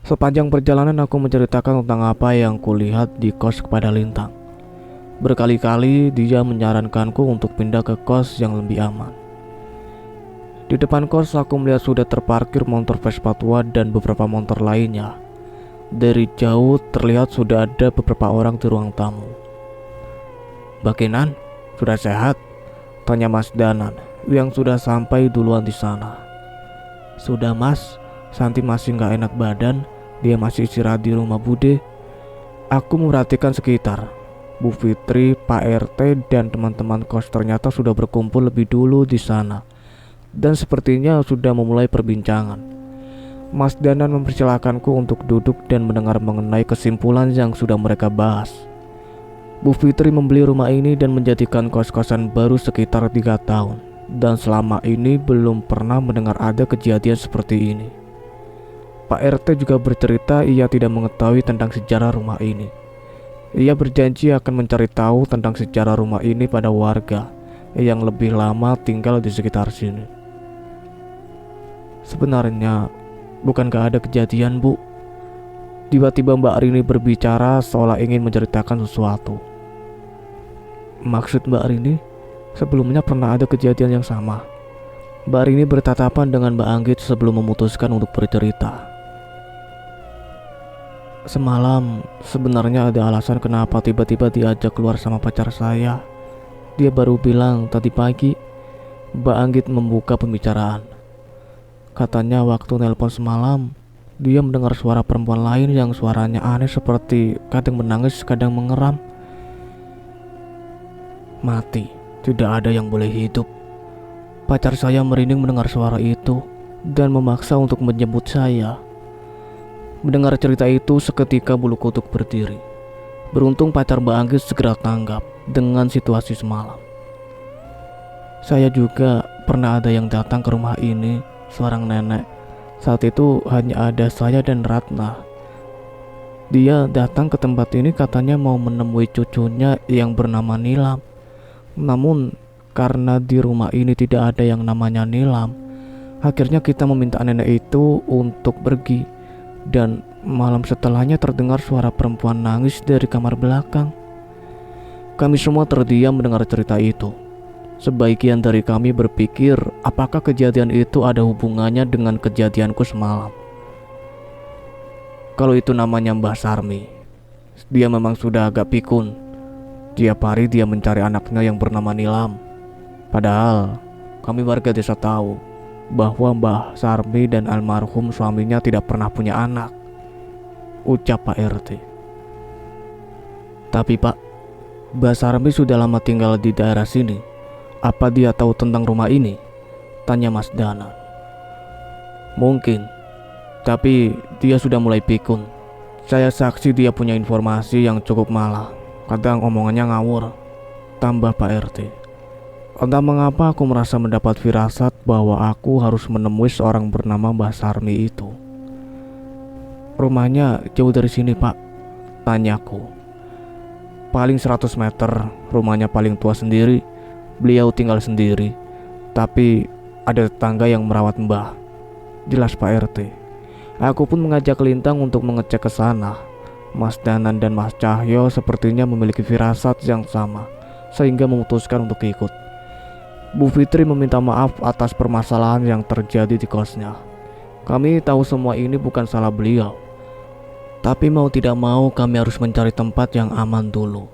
Sepanjang perjalanan aku menceritakan tentang apa yang kulihat di kos kepada Lintang. Berkali-kali dia menyarankanku untuk pindah ke kos yang lebih aman. Di depan kos aku melihat sudah terparkir motor Vespa tua dan beberapa motor lainnya. Dari jauh terlihat sudah ada beberapa orang di ruang tamu. Mbak Kinan, sudah sehat? Tanya Mas Danan yang sudah sampai duluan di sana. Sudah Mas, Santi masih gak enak badan. Dia masih istirahat di rumah Bude. Aku memperhatikan sekitar. Bu Fitri, Pak RT, dan teman-teman kos ternyata sudah berkumpul lebih dulu di sana. Dan sepertinya sudah memulai perbincangan. Mas Danan mempersilahkanku untuk duduk dan mendengar mengenai kesimpulan yang sudah mereka bahas. Bu Fitri membeli rumah ini dan menjadikan kos-kosan baru sekitar 3 tahun. Dan selama ini belum pernah mendengar ada kejadian seperti ini. Pak RT juga bercerita ia tidak mengetahui tentang sejarah rumah ini. Ia berjanji akan mencari tahu tentang sejarah rumah ini pada warga yang lebih lama tinggal di sekitar sini. Sebenarnya bukankah ada kejadian, Bu? Tiba-tiba Mbak Rini berbicara seolah ingin menceritakan sesuatu. Maksud Mbak Rini, sebelumnya pernah ada kejadian yang sama. Mbak Rini bertatapan dengan Mbak Anggit sebelum memutuskan untuk bercerita. Semalam sebenarnya ada alasan kenapa tiba-tiba diajak keluar sama pacar saya. Dia baru bilang tadi pagi. Mbak Anggit membuka pembicaraan. Katanya waktu nelpon semalam, dia mendengar suara perempuan lain yang suaranya aneh seperti kadang menangis, kadang mengeram. Mati, tidak ada yang boleh hidup. Pacar saya merinding mendengar suara itu dan memaksa untuk menjemput saya. Mendengar cerita itu seketika bulu kuduk berdiri. Beruntung pacar Mbak Anggit segera tanggap dengan situasi semalam. Saya juga pernah ada yang datang ke rumah ini, seorang nenek. Saat itu hanya ada saya dan Ratna. Dia datang ke tempat ini katanya mau menemui cucunya yang bernama Nilam. Namun karena di rumah ini tidak ada yang namanya Nilam, akhirnya kita meminta nenek itu untuk pergi. Dan malam setelahnya terdengar suara perempuan nangis dari kamar belakang. Kami semua terdiam mendengar cerita itu. Sebagian dari kami berpikir apakah kejadian itu ada hubungannya dengan kejadianku semalam. Kalau itu namanya Mbah Sarmi, dia memang sudah agak pikun. Tiap hari dia mencari anaknya yang bernama Nilam. Padahal kami warga desa tahu bahwa Mbah Sarmi dan almarhum suaminya tidak pernah punya anak, ucap Pak RT. Tapi Pak, Mbah Sarmi sudah lama tinggal di daerah sini. Apa dia tahu tentang rumah ini? Tanya Mas Danan. Mungkin, tapi dia sudah mulai pikun. Saya saksi dia punya informasi yang cukup malah. Kadang omongannya ngawur, tambah Pak RT. Entah mengapa aku merasa mendapat firasat bahwa aku harus menemui seorang bernama Mbah Sarmi itu. Rumahnya jauh dari sini Pak, tanyaku. Paling 100 meter, rumahnya paling tua sendiri. Beliau tinggal sendiri, tapi ada tetangga yang merawat Mbah, jelas Pak RT. Aku pun mengajak Lintang untuk mengecek ke sana. Mas Danan dan Mas Cahyo sepertinya memiliki firasat yang sama, sehingga memutuskan untuk ikut. Bu Fitri meminta maaf atas permasalahan yang terjadi di kosnya. Kami tahu semua ini bukan salah beliau, tapi mau tidak mau kami harus mencari tempat yang aman dulu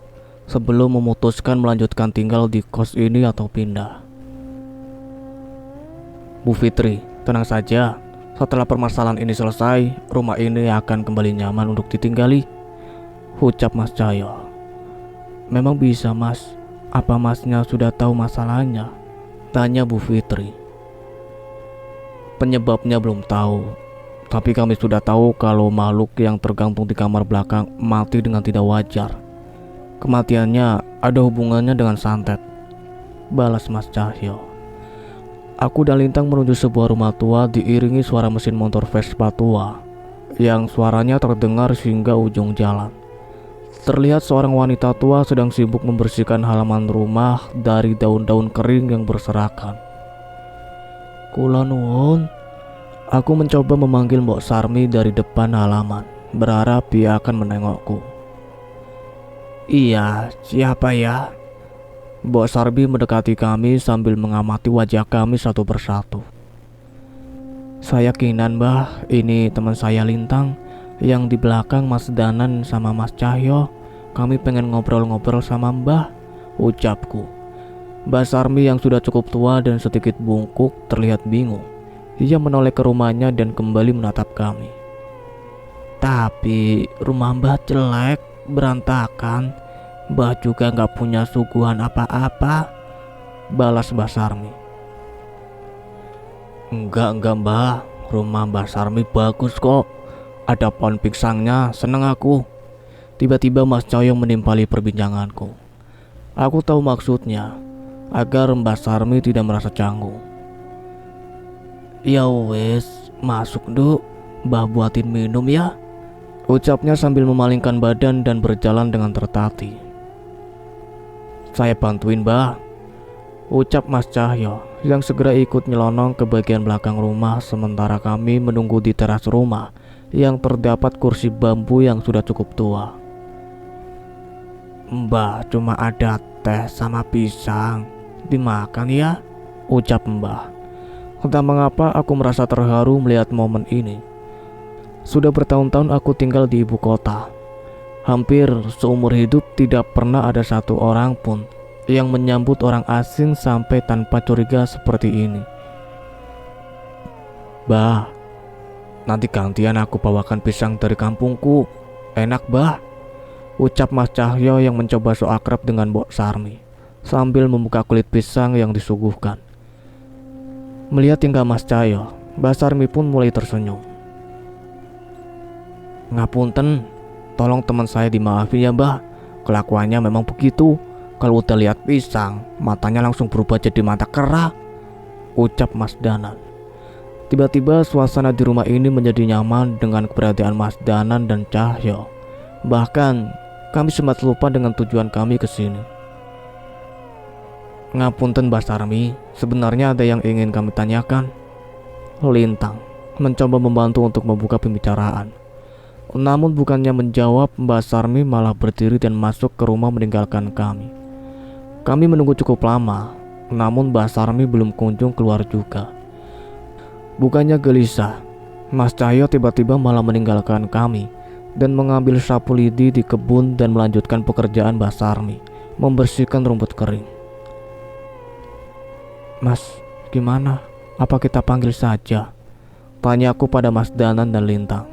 sebelum memutuskan melanjutkan tinggal di kos ini atau pindah. Bu Fitri, tenang saja. Setelah permasalahan ini selesai, rumah ini akan kembali nyaman untuk ditinggali, ucap Mas Cahyo. Memang bisa Mas, apa Masnya sudah tahu masalahnya? Tanya Bu Fitri. Penyebabnya belum tahu, tapi kami sudah tahu kalau makhluk yang tergantung di kamar belakang mati dengan tidak wajar. Kematiannya ada hubungannya dengan santet, balas Mas Cahyo. Aku dan Lintang menuju sebuah rumah tua diiringi suara mesin motor Vespa tua yang suaranya terdengar hingga ujung jalan. Terlihat seorang wanita tua sedang sibuk membersihkan halaman rumah dari daun-daun kering yang berserakan. Kula nuwun. Aku mencoba memanggil Mbok Sarmi dari depan halaman, berharap dia akan menengokku. Iya, siapa ya? Mbok Sarmi mendekati kami sambil mengamati wajah kami satu persatu. Saya Kinan Mbah, ini teman saya Lintang. Yang di belakang Mas Danan sama Mas Cahyo. Kami pengen ngobrol-ngobrol sama Mbah, ucapku. Mbah Sarmi yang sudah cukup tua dan sedikit bungkuk terlihat bingung. Ia menoleh ke rumahnya dan kembali menatap kami. Tapi rumah Mbah jelek, berantakan. Mbah juga gak punya suguhan apa-apa, balas Mbah Sarmi. Enggak Mbah, rumah Mbah Sarmi bagus kok. Ada pohon pisangnya, seneng aku. Tiba-tiba Mas Cahyo menimpali perbincanganku. Aku tahu maksudnya, agar Mbah Sarmi tidak merasa canggung. Ya wes, masuk Duk, Mbah buatin minum ya, ucapnya sambil memalingkan badan dan berjalan dengan tertati. Saya bantuin Mbah, ucap Mas Cahyo yang segera ikut nyelonong ke bagian belakang rumah sementara kami menunggu di teras rumah yang terdapat kursi bambu yang sudah cukup tua. "Mbah, cuma ada teh sama pisang. Dimakan ya?" ucap Mbah. Entah mengapa aku merasa terharu melihat momen ini. Sudah bertahun-tahun aku tinggal di ibu kota. Hampir seumur hidup tidak pernah ada satu orang pun yang menyambut orang asing sampai tanpa curiga seperti ini. "Bah, nanti gantian aku bawakan pisang dari kampungku. Enak, Bah," ucap Mas Cahyo yang mencoba so akrab dengan Mbok Sarmi sambil membuka kulit pisang yang disuguhkan. Melihat tingkah Mas Cahyo, Mbak Sarmi pun mulai tersenyum. "Ngapunten, tolong teman saya dimaafin ya, Mbah. Kelakuannya memang begitu. Kalau udah lihat pisang, matanya langsung berubah jadi mata kera," ucap Mas Danan. Tiba-tiba suasana di rumah ini menjadi nyaman dengan keberadaan Mas Danan dan Cahyo. Bahkan kami sempat lupa dengan tujuan kami ke sini. "Ngapunten Mbak Sarmi, sebenarnya ada yang ingin kami tanyakan." Lintang mencoba membantu untuk membuka pembicaraan. Namun bukannya menjawab, Mbak Sarmi malah berdiri dan masuk ke rumah meninggalkan kami. Kami menunggu cukup lama, namun Mbak Sarmi belum kunjung keluar juga. Bukannya gelisah, Mas Cahyo tiba-tiba malah meninggalkan kami dan mengambil sapu lidi di kebun dan melanjutkan pekerjaan Mbak Sarmi membersihkan rumput kering. "Mas, gimana? Apa kita panggil saja?" tanya aku pada Mas Danan dan Lintang.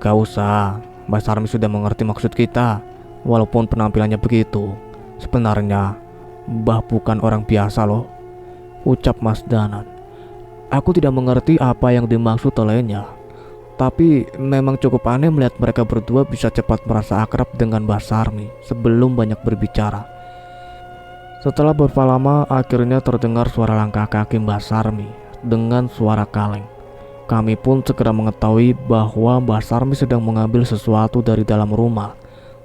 "Gak usah, Mbak Sarmi sudah mengerti maksud kita. Walaupun penampilannya begitu, sebenarnya Mbah bukan orang biasa loh," ucap Mas Danan. Aku tidak mengerti apa yang dimaksud olehnya, tapi memang cukup aneh melihat mereka berdua bisa cepat merasa akrab dengan Mbah Sarmi sebelum banyak berbicara. Setelah beberapa lama, akhirnya terdengar suara langkah kaki Mbah Sarmi dengan suara kaleng. Kami pun segera mengetahui bahwa Mbah Sarmi sedang mengambil sesuatu dari dalam rumah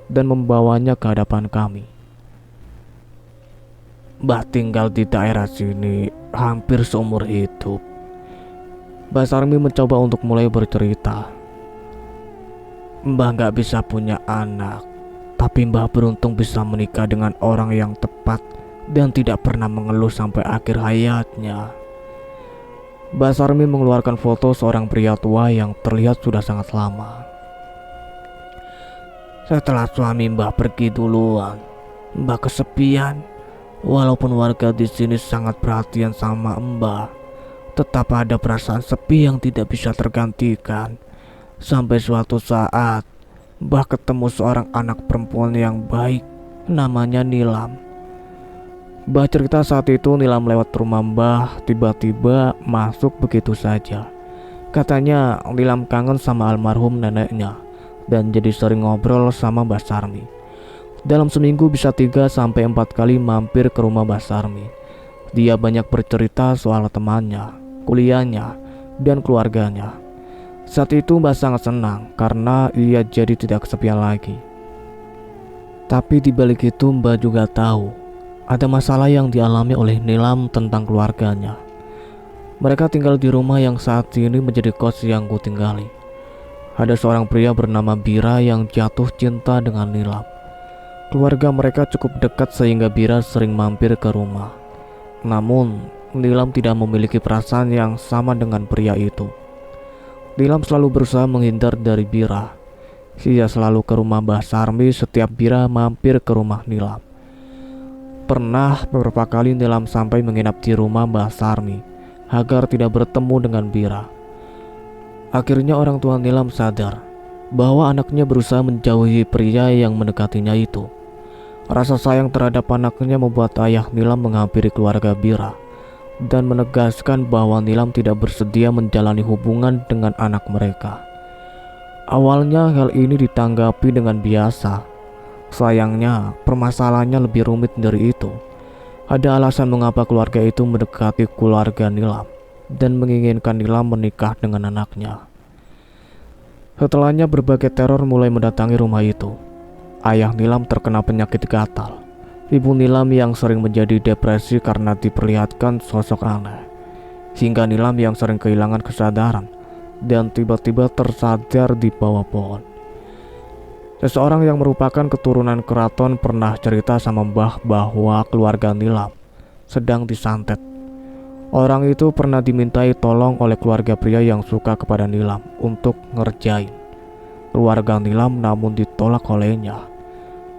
dan membawanya ke hadapan kami. "Mbah tinggal di daerah sini hampir seumur hidup." Mbah Sarmi mencoba untuk mulai bercerita. "Mbah gak bisa punya anak, tapi Mbah beruntung bisa menikah dengan orang yang tepat dan tidak pernah mengeluh sampai akhir hayatnya." Mbah Sarmi mengeluarkan foto seorang pria tua yang terlihat sudah sangat lama. "Setelah suami Mbah pergi duluan, Mbah kesepian. Walaupun warga di sini sangat perhatian sama Mbah, tetap ada perasaan sepi yang tidak bisa tergantikan. Sampai suatu saat, Mbah ketemu seorang anak perempuan yang baik, namanya Nilam. Mbah cerita saat itu Nilam lewat rumah Mbah tiba-tiba masuk begitu saja. Katanya Nilam kangen sama almarhum neneknya dan jadi sering ngobrol sama Mbah Sarmi. Dalam seminggu bisa 3-4 kali mampir ke rumah Mbah Sarmi. Dia banyak bercerita soal temannya, kuliahnya, dan keluarganya. Saat itu Mbah sangat senang karena ia jadi tidak kesepian lagi. Tapi di balik itu Mbah juga tahu ada masalah yang dialami oleh Nilam tentang keluarganya. Mereka tinggal di rumah yang saat ini menjadi kos yang kutinggali. Ada seorang pria bernama Bira yang jatuh cinta dengan Nilam. Keluarga mereka cukup dekat sehingga Bira sering mampir ke rumah. Namun Nilam tidak memiliki perasaan yang sama dengan pria itu. Nilam selalu berusaha menghindar dari Bira. Ia selalu ke rumah Mbah Sarmi setiap Bira mampir ke rumah Nilam. Pernah beberapa kali Nilam sampai menginap di rumah Mbah Sarmi agar tidak bertemu dengan Bira. Akhirnya orang tua Nilam sadar bahwa anaknya berusaha menjauhi pria yang mendekatinya itu. Rasa sayang terhadap anaknya membuat ayah Nilam menghampiri keluarga Bira dan menegaskan bahwa Nilam tidak bersedia menjalani hubungan dengan anak mereka. Awalnya hal ini ditanggapi dengan biasa. Sayangnya, permasalahannya lebih rumit dari itu. Ada alasan mengapa keluarga itu mendekati keluarga Nilam dan menginginkan Nilam menikah dengan anaknya. Setelahnya berbagai teror mulai mendatangi rumah itu. Ayah Nilam terkena penyakit gatal. Ibu Nilam yang sering menjadi depresi karena diperlihatkan sosok aneh. Hingga Nilam yang sering kehilangan kesadaran dan tiba-tiba tersadar di bawah pohon. Seseorang yang merupakan keturunan keraton pernah cerita sama Mbah bahwa keluarga Nilam sedang disantet. Orang itu pernah dimintai tolong oleh keluarga pria yang suka kepada Nilam untuk ngerjain keluarga Nilam, namun ditolak olehnya.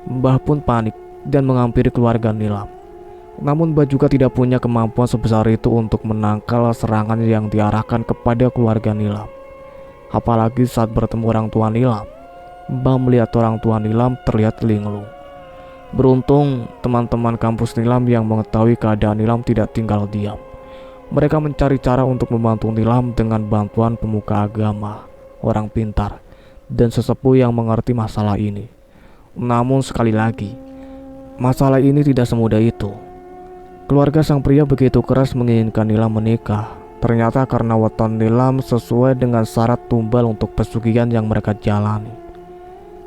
Mbah pun panik dan menghampiri keluarga Nilam. Namun Mbah juga tidak punya kemampuan sebesar itu untuk menangkal serangan yang diarahkan kepada keluarga Nilam. Apalagi saat bertemu orang tua Nilam, Mbah melihat orang tua Nilam terlihat linglung. Beruntung teman-teman kampus Nilam yang mengetahui keadaan Nilam tidak tinggal diam. Mereka mencari cara untuk membantu Nilam dengan bantuan pemuka agama, orang pintar, dan sesepuh yang mengerti masalah ini. Namun sekali lagi, masalah ini tidak semudah itu. Keluarga sang pria begitu keras menginginkan Nilam menikah. Ternyata karena weton Nilam sesuai dengan syarat tumbal untuk pesugihan yang mereka jalani.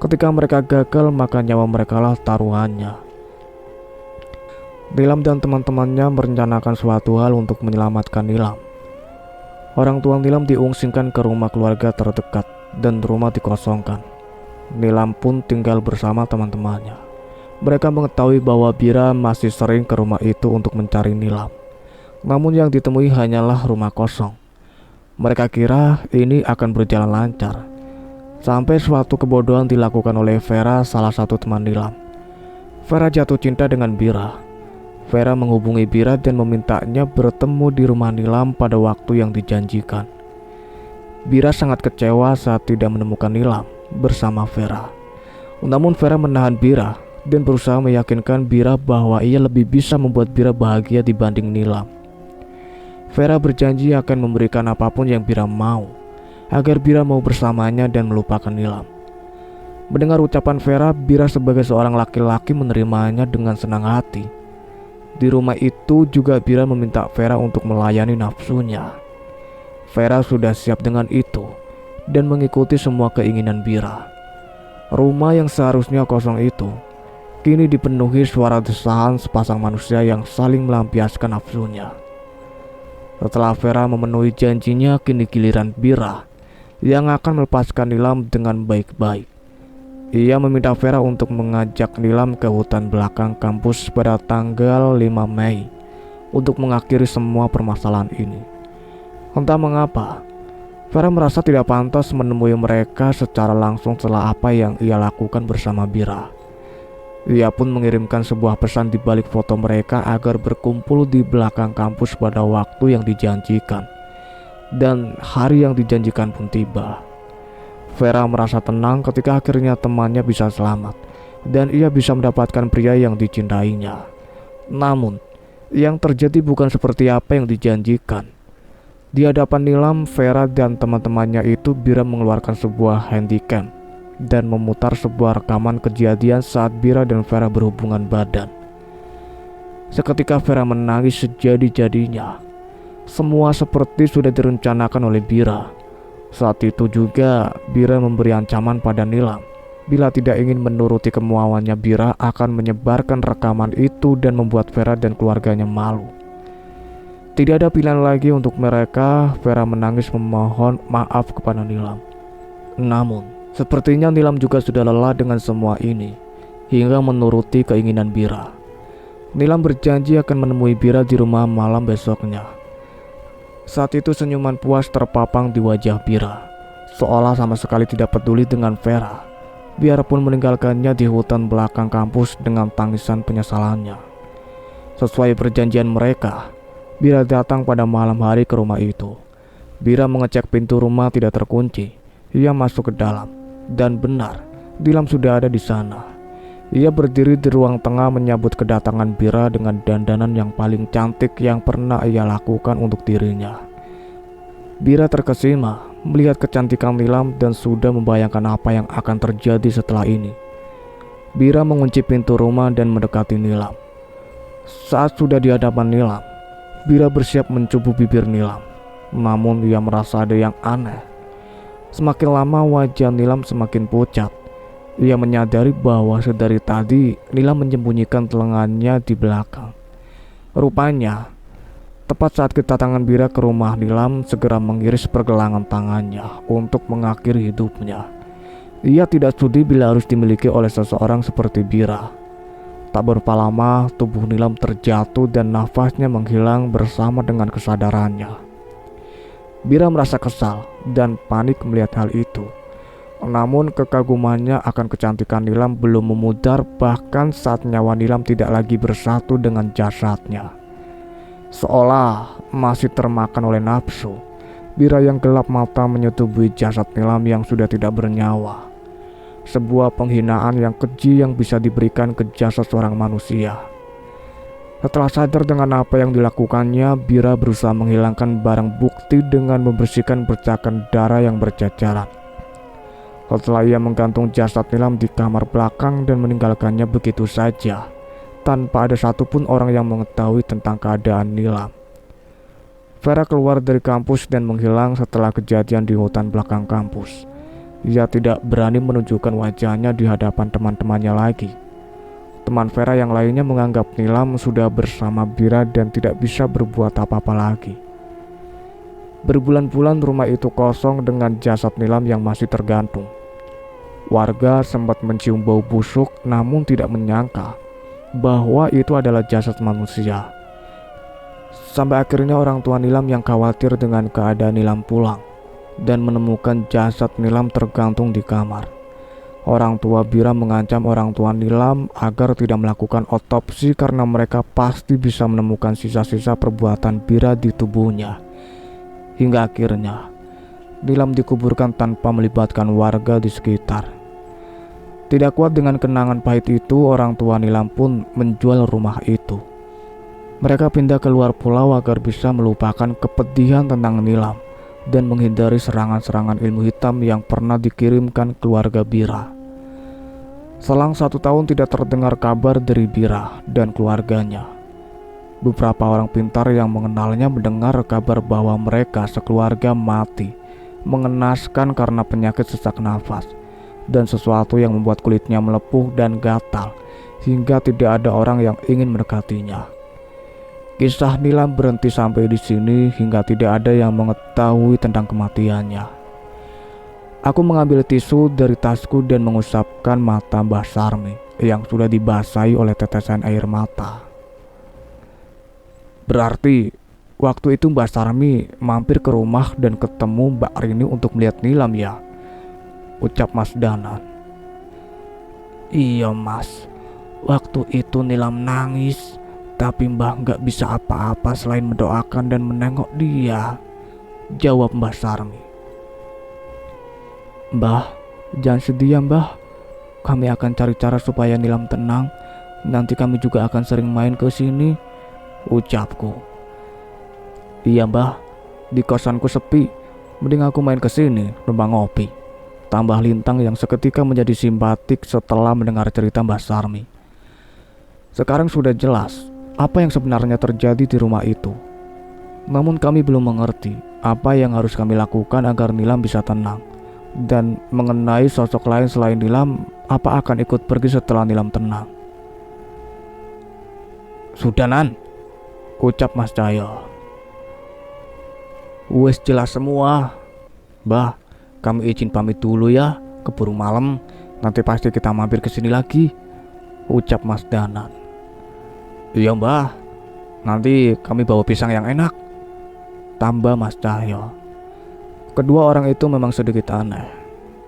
Ketika mereka gagal, maka nyawa mereka lah taruhannya. Nilam dan teman-temannya merencanakan suatu hal untuk menyelamatkan Nilam. Orang tua Nilam diungsikan ke rumah keluarga terdekat dan rumah dikosongkan. Nilam pun tinggal bersama teman-temannya. Mereka mengetahui bahwa Bira masih sering ke rumah itu untuk mencari Nilam. Namun yang ditemui hanyalah rumah kosong. Mereka kira ini akan berjalan lancar. Sampai suatu kebodohan dilakukan oleh Vera, salah satu teman Nilam. Vera jatuh cinta dengan Bira. Vera menghubungi Bira dan memintanya bertemu di rumah Nilam pada waktu yang dijanjikan. Bira sangat kecewa saat tidak menemukan Nilam bersama Vera. Namun Vera menahan Bira dan berusaha meyakinkan Bira bahwa ia lebih bisa membuat Bira bahagia dibanding Nilam. Vera berjanji akan memberikan apapun yang Bira mau, agar Bira mau bersamanya dan melupakan Nilam. Mendengar ucapan Vera, Bira sebagai seorang laki-laki menerimanya dengan senang hati. Di rumah itu juga Bira meminta Vera untuk melayani nafsunya. Vera sudah siap dengan itu dan mengikuti semua keinginan Bira. Rumah yang seharusnya kosong itu kini dipenuhi suara desahan sepasang manusia yang saling melampiaskan nafsunya. Setelah Vera memenuhi janjinya, kini giliran Bira yang akan melepaskan Nilam dengan baik-baik. Ia meminta Vera untuk mengajak Nilam ke hutan belakang kampus pada tanggal 5 Mei untuk mengakhiri semua permasalahan ini. Entah mengapa, Vera merasa tidak pantas menemui mereka secara langsung setelah apa yang ia lakukan bersama Bira. Ia pun mengirimkan sebuah pesan di balik foto mereka agar berkumpul di belakang kampus pada waktu yang dijanjikan. Dan hari yang dijanjikan pun tiba. Vera merasa tenang ketika akhirnya temannya bisa selamat dan ia bisa mendapatkan pria yang dicintainya. Namun, yang terjadi bukan seperti apa yang dijanjikan. Di hadapan Nilam, Vera dan teman-temannya itu Bira mengeluarkan sebuah handycam dan memutar sebuah rekaman kejadian saat Bira dan Vera berhubungan badan. Seketika Vera menangis sejadi-jadinya. Semua seperti sudah direncanakan oleh Bira. Saat itu juga Bira memberi ancaman pada Nilam. Bila tidak ingin menuruti kemauannya, Bira akan menyebarkan rekaman itu dan membuat Vera dan keluarganya malu. Tidak ada pilihan lagi untuk mereka. Vera menangis memohon maaf kepada Nilam. Namun, sepertinya Nilam juga sudah lelah dengan semua ini, hingga menuruti keinginan Bira. Nilam berjanji akan menemui Bira di rumah malam besoknya. Saat itu senyuman puas terpapang di wajah Bira, seolah sama sekali tidak peduli dengan Vera. Biarpun meninggalkannya di hutan belakang kampus dengan tangisan penyesalannya. Sesuai perjanjian mereka, Bira datang pada malam hari ke rumah itu. Bira mengecek pintu rumah tidak terkunci. Ia masuk ke dalam, dan benar, Nilam sudah ada di sana. Ia berdiri di ruang tengah menyambut kedatangan Bira dengan dandanan yang paling cantik yang pernah ia lakukan untuk dirinya. Bira terkesima melihat kecantikan Nilam dan sudah membayangkan apa yang akan terjadi setelah ini. Bira mengunci pintu rumah dan mendekati Nilam. Saat sudah di hadapan Nilam, Bira bersiap mencubu bibir Nilam. Namun ia merasa ada yang aneh. Semakin lama wajah Nilam semakin pucat. Ia menyadari bahwa sedari tadi Nilam menyembunyikan telinganya di belakang. Rupanya Tepat saat kedatangan Bira ke rumah, Nilam segera mengiris pergelangan tangannya untuk mengakhiri hidupnya. Ia tidak sudi bila harus dimiliki oleh seseorang seperti Bira. Tak berapa lama, tubuh Nilam terjatuh dan nafasnya menghilang bersama dengan kesadarannya. Bira merasa kesal dan panik melihat hal itu. Namun kekagumannya akan kecantikan Nilam belum memudar bahkan saat nyawa Nilam tidak lagi bersatu dengan jasadnya. Seolah masih termakan oleh nafsu, Bira yang gelap mata menyetubuhi jasad Nilam yang sudah tidak bernyawa. Sebuah penghinaan yang keji yang bisa diberikan ke jasad seorang manusia. Setelah sadar dengan apa yang dilakukannya, Bira berusaha menghilangkan barang bukti dengan membersihkan bercakan darah yang berceceran. Setelah ia menggantung jasad Nilam di kamar belakang dan meninggalkannya begitu saja, tanpa ada satupun orang yang mengetahui tentang keadaan Nilam. Vera keluar dari kampus dan menghilang setelah kejadian di hutan belakang kampus. Ia tidak berani menunjukkan wajahnya di hadapan teman-temannya lagi. Teman Vera yang lainnya menganggap Nilam sudah bersama Bira dan tidak bisa berbuat apa-apa lagi. Berbulan-bulan rumah itu kosong dengan jasad Nilam yang masih tergantung. Warga sempat mencium bau busuk namun tidak menyangka bahwa itu adalah jasad manusia. Sampai akhirnya orang tua Nilam yang khawatir dengan keadaan Nilam pulang dan menemukan jasad Nilam tergantung di kamar. Orang tua Bira mengancam orang tua Nilam agar tidak melakukan otopsi karena mereka pasti bisa menemukan sisa-sisa perbuatan Bira di tubuhnya. Hingga akhirnya Nilam dikuburkan tanpa melibatkan warga di sekitar. Tidak kuat dengan kenangan pahit itu, orang tua Nilam pun menjual rumah itu. Mereka pindah ke luar pulau agar bisa melupakan kepedihan tentang Nilam dan menghindari serangan-serangan ilmu hitam yang pernah dikirimkan keluarga Bira. Selang 1 tahun tidak terdengar kabar dari Bira dan keluarganya. Beberapa orang pintar yang mengenalnya mendengar kabar bahwa mereka sekeluarga mati, mengenaskan karena penyakit sesak nafas dan sesuatu yang membuat kulitnya melepuh dan gatal hingga tidak ada orang yang ingin mendekatinya. Kisah Nilam berhenti sampai di sini hingga tidak ada yang mengetahui tentang kematiannya. Aku mengambil tisu dari tasku dan mengusapkan mata Mbah Sarmi yang sudah dibasahi oleh tetesan air mata. Berarti waktu itu Mbah Sarmi mampir ke rumah dan ketemu Mbak Rini untuk melihat Nilam ya? Ucap Mas Danan. Iya Mas, waktu itu Nilam nangis, tapi Mbah nggak bisa apa-apa selain mendoakan dan menengok dia, jawab Mbah Sarmi. Mbah, jangan sedih ya Mbah, kami akan cari cara supaya Nilam tenang, nanti kami juga akan sering main ke sini, ucapku. Iya Mbah, di kosanku sepi, mending aku main ke sini, numpang ngopi, tambah Lintang yang seketika menjadi simpatik setelah mendengar cerita Mbah Sarmi. Sekarang sudah jelas apa yang sebenarnya terjadi di rumah itu. Namun kami belum mengerti apa yang harus kami lakukan agar Nilam bisa tenang. Dan mengenai sosok lain selain Nilam, apa akan ikut pergi setelah Nilam tenang? Sudah Nan, ucap Mas Cahyo. Wes jelas semua. Mbah, kami izin pamit dulu ya, keburu malam, nanti pasti kita mampir ke sini lagi, ucap Mas Danan. Iya Mbah, nanti kami bawa pisang yang enak, tambah Mas Cahyo. Kedua orang itu memang sedikit aneh,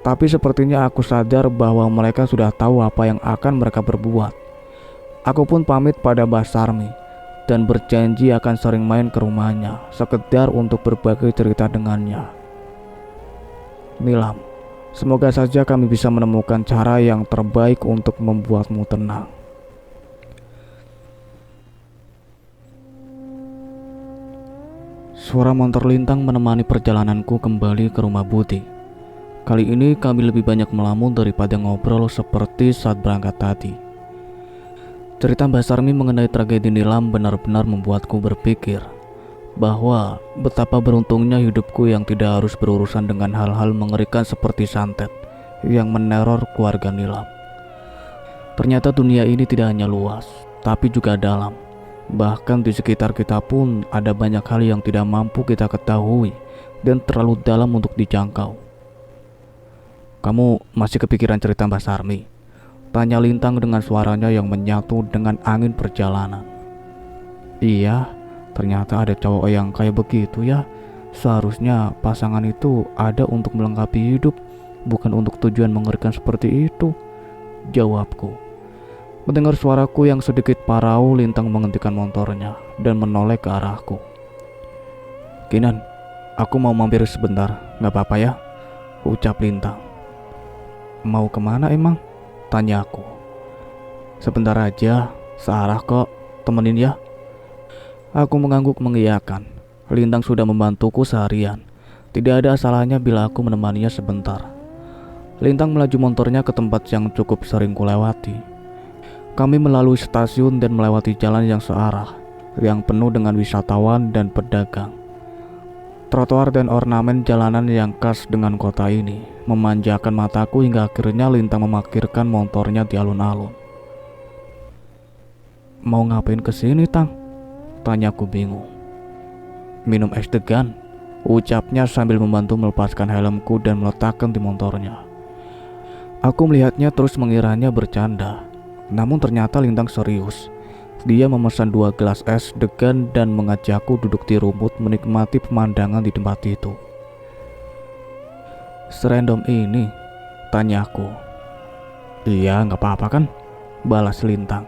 tapi sepertinya aku sadar bahwa mereka sudah tahu apa yang akan mereka berbuat. Aku pun pamit pada Mbah Sarmi dan berjanji akan sering main ke rumahnya, sekedar untuk berbagi cerita dengannya. Nilam, semoga saja kami bisa menemukan cara yang terbaik untuk membuatmu tenang. Suara motor Lintang menemani perjalananku kembali ke rumah Budi. Kali ini kami lebih banyak melamun daripada ngobrol seperti saat berangkat tadi. Cerita Mbah Sarmi mengenai tragedi Nilam benar-benar membuatku berpikir bahwa betapa beruntungnya hidupku yang tidak harus berurusan dengan hal-hal mengerikan seperti santet yang meneror keluarga Nilam. Ternyata dunia ini tidak hanya luas, tapi juga dalam, Bahkan di sekitar kita pun ada banyak hal yang tidak mampu kita ketahui dan terlalu dalam untuk dijangkau. Kamu masih kepikiran cerita Mbak Sarmi? Tanya Lintang dengan suaranya yang menyatu dengan angin perjalanan. Iya, ternyata ada cowok yang kayak begitu ya. Seharusnya pasangan itu ada untuk melengkapi hidup, bukan untuk tujuan mengerikan seperti itu, jawabku. Mendengar suaraku yang sedikit parau, Lintang menghentikan motornya dan menoleh ke arahku. Kinan, aku mau mampir sebentar, gak apa-apa ya? Ucap Lintang. Mau kemana emang? Tanya aku. Sebentar aja, searah kok, temenin ya. Aku mengangguk mengiyakan. Lintang sudah membantuku seharian. Tidak ada salahnya bila aku menemaninya sebentar. Lintang melaju motornya ke tempat yang cukup sering kulewati. Kami melalui stasiun dan melewati jalan yang searah, yang penuh dengan wisatawan dan pedagang. Trotoar dan ornamen jalanan yang khas dengan kota ini memanjakan mataku hingga akhirnya Lintang memarkirkan motornya di alun-alun. Mau ngapain kesini, Tang? Tanyaku bingung. Minum es degan, ucapnya sambil membantu melepaskan helmku dan meletakkan di motornya. Aku melihatnya terus mengiranya bercanda, namun ternyata Lintang serius. Dia memesan 2 gelas es degan dan mengajakku duduk di rumput menikmati pemandangan di tempat itu. Serandom ini? Tanyaku. Iya, gak apa-apa kan? Balas Lintang.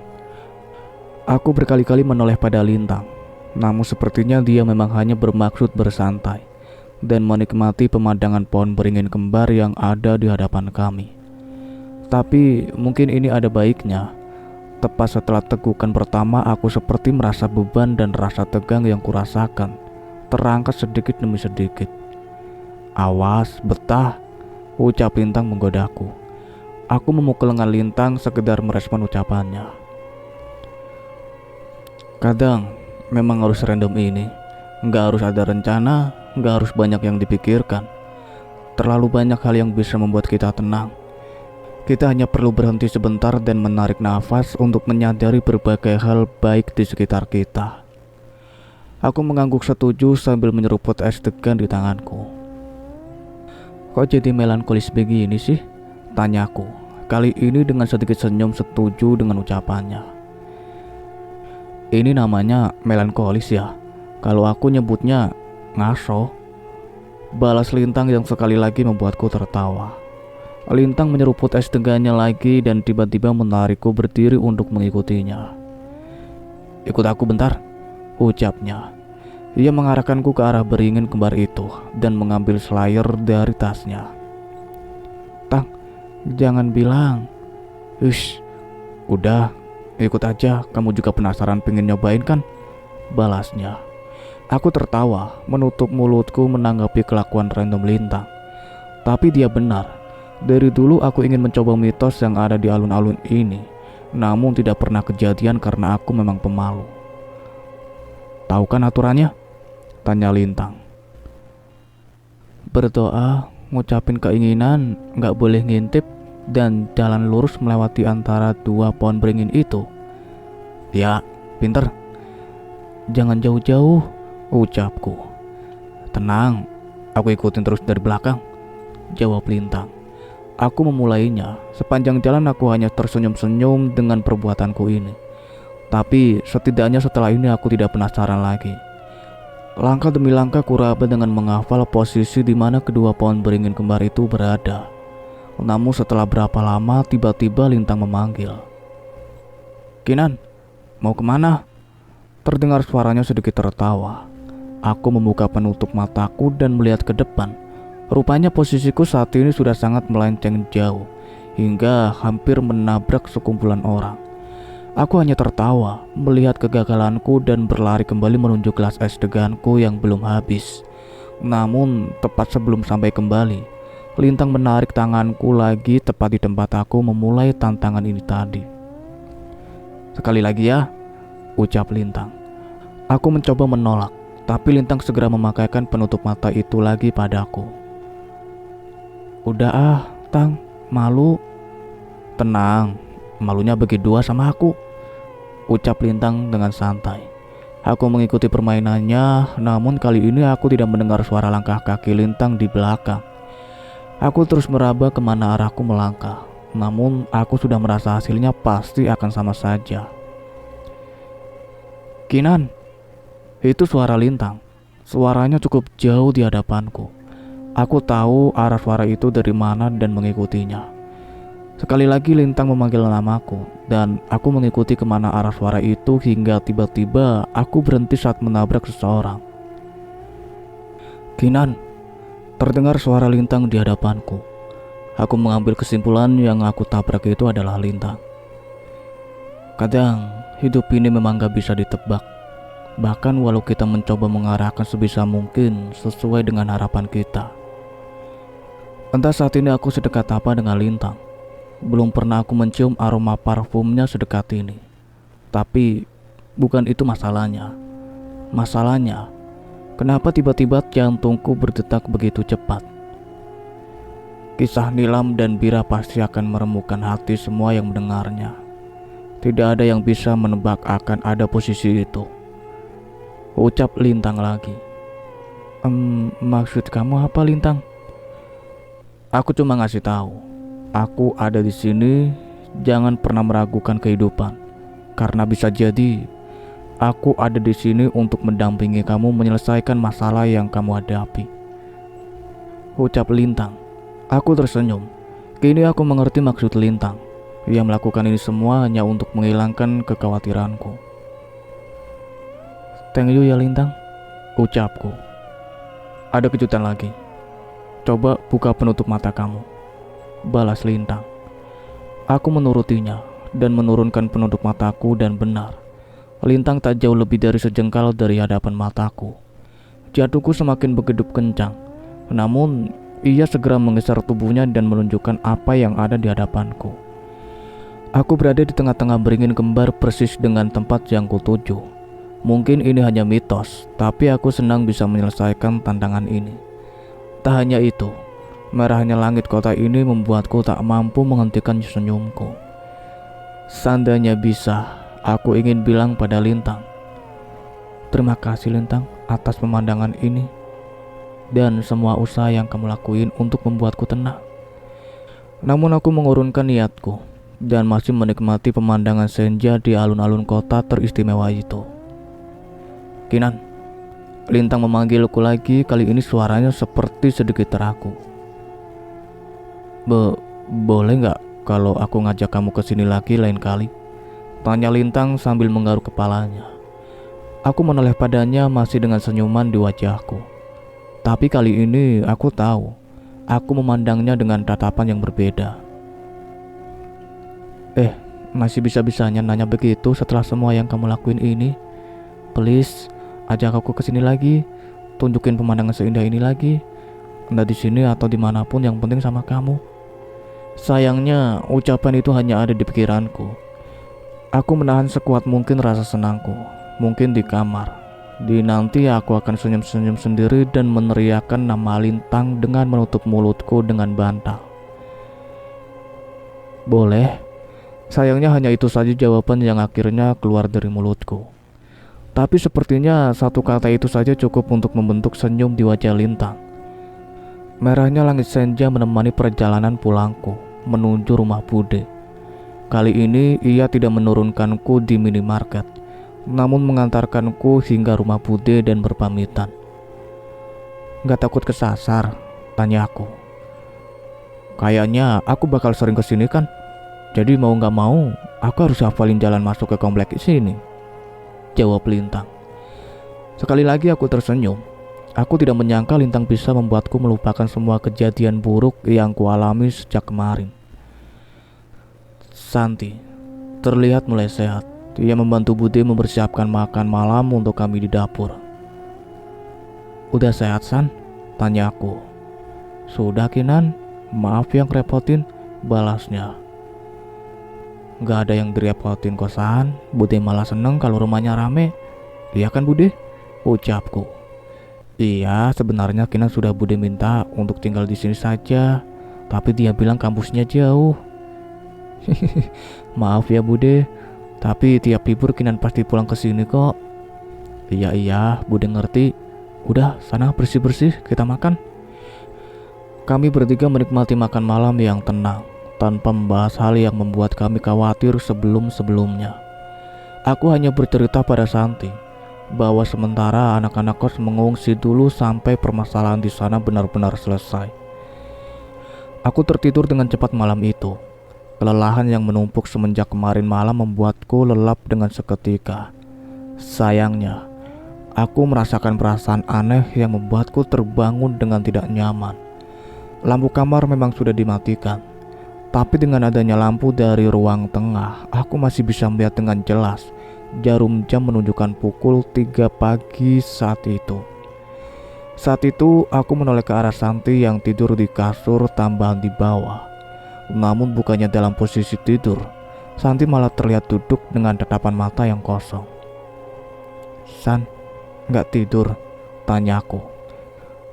Aku berkali-kali menoleh pada Lintang, namun sepertinya dia memang hanya bermaksud bersantai dan menikmati pemandangan pohon beringin kembar yang ada di hadapan kami. Tapi mungkin ini ada baiknya. Tepat setelah tegukan pertama, aku seperti merasa beban dan rasa tegang yang kurasakan terangkat sedikit demi sedikit. Awas, betah, ucap Lintang menggodaku. Aku memukul lengan Lintang sekedar merespon ucapannya. Kadang memang harus random ini. Nggak harus ada rencana, nggak harus banyak yang dipikirkan. Terlalu banyak hal yang bisa membuat kita tenang. Kita hanya perlu berhenti sebentar dan menarik nafas untuk menyadari berbagai hal baik di sekitar kita. Aku mengangguk setuju sambil menyeruput es degan di tanganku. Kok jadi melankolis begini sih? Tanyaku. Kali ini dengan sedikit senyum setuju dengan ucapannya. Ini namanya melankolis ya. Kalau aku nyebutnya ngaso. Balas Lintang yang sekali lagi membuatku tertawa. Lintang menyeruput es degannya lagi dan tiba-tiba menarikku berdiri untuk mengikutinya. Ikut aku bentar, ucapnya. Ia mengarahkanku ke arah beringin kembar itu dan mengambil slayer dari tasnya. Tang, jangan bilang. Udah, ikut aja, kamu juga penasaran pengen nyobain kan? Balasnya. Aku tertawa, menutup mulutku menanggapi kelakuan random Lintang. Tapi dia benar. Dari dulu aku ingin mencoba mitos yang ada di alun-alun ini, namun tidak pernah kejadian karena aku memang pemalu. Tahu kan aturannya? Tanya Lintang. Berdoa, ngucapin keinginan, gak boleh ngintip, dan jalan lurus melewati antara 2 pohon beringin itu. Ya, pinter. Jangan jauh-jauh, ucapku. Tenang, aku ikutin terus dari belakang, jawab Lintang. Aku memulainya. Sepanjang jalan aku hanya tersenyum-senyum dengan perbuatanku ini. Tapi setidaknya setelah ini aku tidak penasaran lagi. Langkah demi langkah kuraba dengan menghafal posisi di mana kedua pohon beringin kembar itu berada. Namun setelah berapa lama tiba-tiba Lintang memanggil. Kinan, mau kemana? Terdengar suaranya sedikit tertawa. Aku membuka penutup mataku dan melihat ke depan. Rupanya posisiku saat ini sudah sangat melenceng jauh, hingga hampir menabrak sekumpulan orang. Aku hanya tertawa melihat kegagalanku dan berlari kembali menuju gelas es deganku yang belum habis. Namun tepat sebelum sampai kembali, Lintang menarik tanganku lagi tepat di tempat aku memulai tantangan ini tadi. Sekali lagi ya, ucap Lintang. Aku mencoba menolak, tapi Lintang segera memakaikan penutup mata itu lagi padaku. Udah ah, Tang, malu. Tenang, malunya bagi 2 sama aku. ucap Lintang dengan santai. Aku mengikuti permainannya, namun kali ini aku tidak mendengar suara langkah kaki Lintang di belakang. Aku terus meraba kemana arahku melangkah, namun aku sudah merasa hasilnya pasti akan sama saja. Kinan, itu suara Lintang. Suaranya cukup jauh di hadapanku. Aku tahu arah suara itu dari mana dan mengikutinya. Sekali lagi Lintang memanggil namaku, dan aku mengikuti kemana arah suara itu hingga tiba-tiba aku berhenti saat menabrak seseorang. Kinan, terdengar suara Lintang di hadapanku. Aku mengambil kesimpulan yang aku tabrak itu adalah Lintang. Kadang hidup ini memang gak bisa ditebak. Bahkan walau kita mencoba mengarahkan sebisa mungkin sesuai dengan harapan kita. Entah saat ini aku sedekat apa dengan Lintang. Belum pernah aku mencium aroma parfumnya sedekat ini. Tapi bukan itu masalahnya. Masalahnya, kenapa tiba-tiba jantungku berdetak begitu cepat? Kisah Nilam dan Bira pasti akan meremukkan hati semua yang mendengarnya. Tidak ada yang bisa menebak akan ada posisi itu. Ucap Lintang lagi. Maksud kamu apa, Lintang? Aku cuma ngasih tahu. Aku ada di sini, jangan pernah meragukan kehidupan. Karena bisa jadi aku ada di sini untuk mendampingi kamu menyelesaikan masalah yang kamu hadapi. Ucap Lintang. Aku tersenyum. Kini aku mengerti maksud Lintang. Ia melakukan ini semua hanya untuk menghilangkan kekhawatiranku. Thank you ya Lintang, ucapku. Ada kejutan lagi. Coba buka penutup mata kamu, balas Lintang. Aku menurutinya dan menurunkan penutup mataku, dan benar, Lintang tak jauh lebih dari sejengkal dari hadapan mataku. Jantungku semakin bergedup kencang, namun ia segera menggeser tubuhnya dan menunjukkan apa yang ada di hadapanku. Aku berada di tengah-tengah beringin kembar persis dengan tempat yang kutuju. Mungkin ini hanya mitos, tapi aku senang bisa menyelesaikan tantangan ini. Tak hanya itu, merahnya langit kota ini membuatku tak mampu menghentikan senyumku. Seandainya bisa, aku ingin bilang pada Lintang, terima kasih Lintang atas pemandangan ini dan semua usaha yang kamu lakuin untuk membuatku tenang. Namun aku mengurungkan niatku dan masih menikmati pemandangan senja di alun-alun kota teristimewa itu. Kinan, Lintang memanggilku lagi, kali ini suaranya seperti sedikit teraku. Boleh nggak kalau aku ngajak kamu ke sini lagi lain kali? Tanya Lintang sambil menggaruk kepalanya. Aku menoleh padanya masih dengan senyuman di wajahku. Tapi kali ini aku tahu, aku memandangnya dengan tatapan yang berbeda. Masih bisa-bisanya nanya begitu setelah semua yang kamu lakuin ini? Please, ajak aku ke sini lagi, tunjukin pemandangan seindah ini lagi. Entah di sini atau dimanapun, yang penting sama kamu. Sayangnya, ucapan itu hanya ada di pikiranku. Aku menahan sekuat mungkin rasa senangku. Mungkin di kamar. Di nanti aku akan senyum-senyum sendiri dan meneriakkan nama Lintang dengan menutup mulutku dengan bantal. Boleh. Sayangnya hanya itu saja jawaban yang akhirnya keluar dari mulutku. Tapi sepertinya satu kata itu saja cukup untuk membentuk senyum di wajah Lintang. Merahnya langit senja menemani perjalanan pulangku menuju rumah Bude. Kali ini ia tidak menurunkanku di minimarket, namun mengantarkanku hingga rumah Bude dan berpamitan. Gak takut kesasar? Tanya aku. Kayaknya aku bakal sering kesini kan. Jadi mau gak mau, aku harus hafalin jalan masuk ke komplek sini, jawab Lintang. Sekali lagi aku tersenyum. Aku tidak menyangka Lintang bisa membuatku melupakan semua kejadian buruk yang kualami sejak kemarin. Santi terlihat mulai sehat. Ia membantu Bude mempersiapkan makan malam untuk kami di dapur. Udah sehat, San? Tanya aku. Sudah, Kinan. Maaf yang repotin, balasnya. Gak ada yang direpotin kosan. Bude malah seneng kalau rumahnya rame. Iya kan Bude? Ucapku. Iya, sebenarnya Kinan sudah Bude minta untuk tinggal di sini saja, tapi dia bilang kampusnya jauh. Maaf ya Bude, Tapi tiap libur Kinan pasti pulang ke sini kok. Iya, Bude ngerti. Udah, sana bersih-bersih, kita makan. Kami bertiga menikmati makan malam yang tenang, tanpa membahas hal yang membuat kami khawatir sebelum-sebelumnya. Aku hanya bercerita pada Santi bahwa sementara anak-anak kos mengungsi dulu sampai permasalahan di sana benar-benar selesai. Aku tertidur dengan cepat malam itu. Kelelahan yang menumpuk semenjak kemarin malam membuatku lelap dengan seketika. Sayangnya, aku merasakan perasaan aneh yang membuatku terbangun dengan tidak nyaman. Lampu kamar memang sudah dimatikan, tapi dengan adanya lampu dari ruang tengah, aku masih bisa melihat dengan jelas jarum jam menunjukkan pukul 3 pagi saat itu. Saat itu aku menoleh ke arah Santi yang tidur di kasur tambahan di bawah. Namun bukannya dalam posisi tidur, Santi malah terlihat duduk dengan tatapan mata yang kosong. "San, nggak tidur?" tanyaku.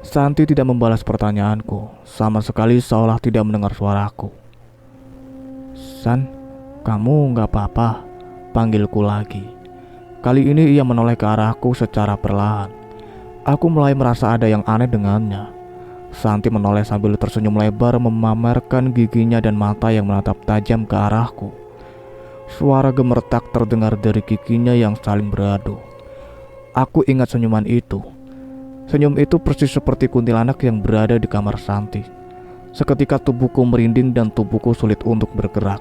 Santi tidak membalas pertanyaanku, sama sekali seolah tidak mendengar suaraku. "San, kamu nggak apa-apa?" panggilku lagi. Kali ini ia menoleh ke arahku secara perlahan. Aku mulai merasa ada yang aneh dengannya. Santi menoleh sambil tersenyum lebar memamerkan giginya dan mata yang menatap tajam ke arahku. Suara gemertak terdengar dari giginya yang saling beradu. Aku ingat senyuman itu. Senyum itu persis seperti kuntilanak yang berada di kamar Santi. Seketika tubuhku merinding dan tubuhku sulit untuk bergerak.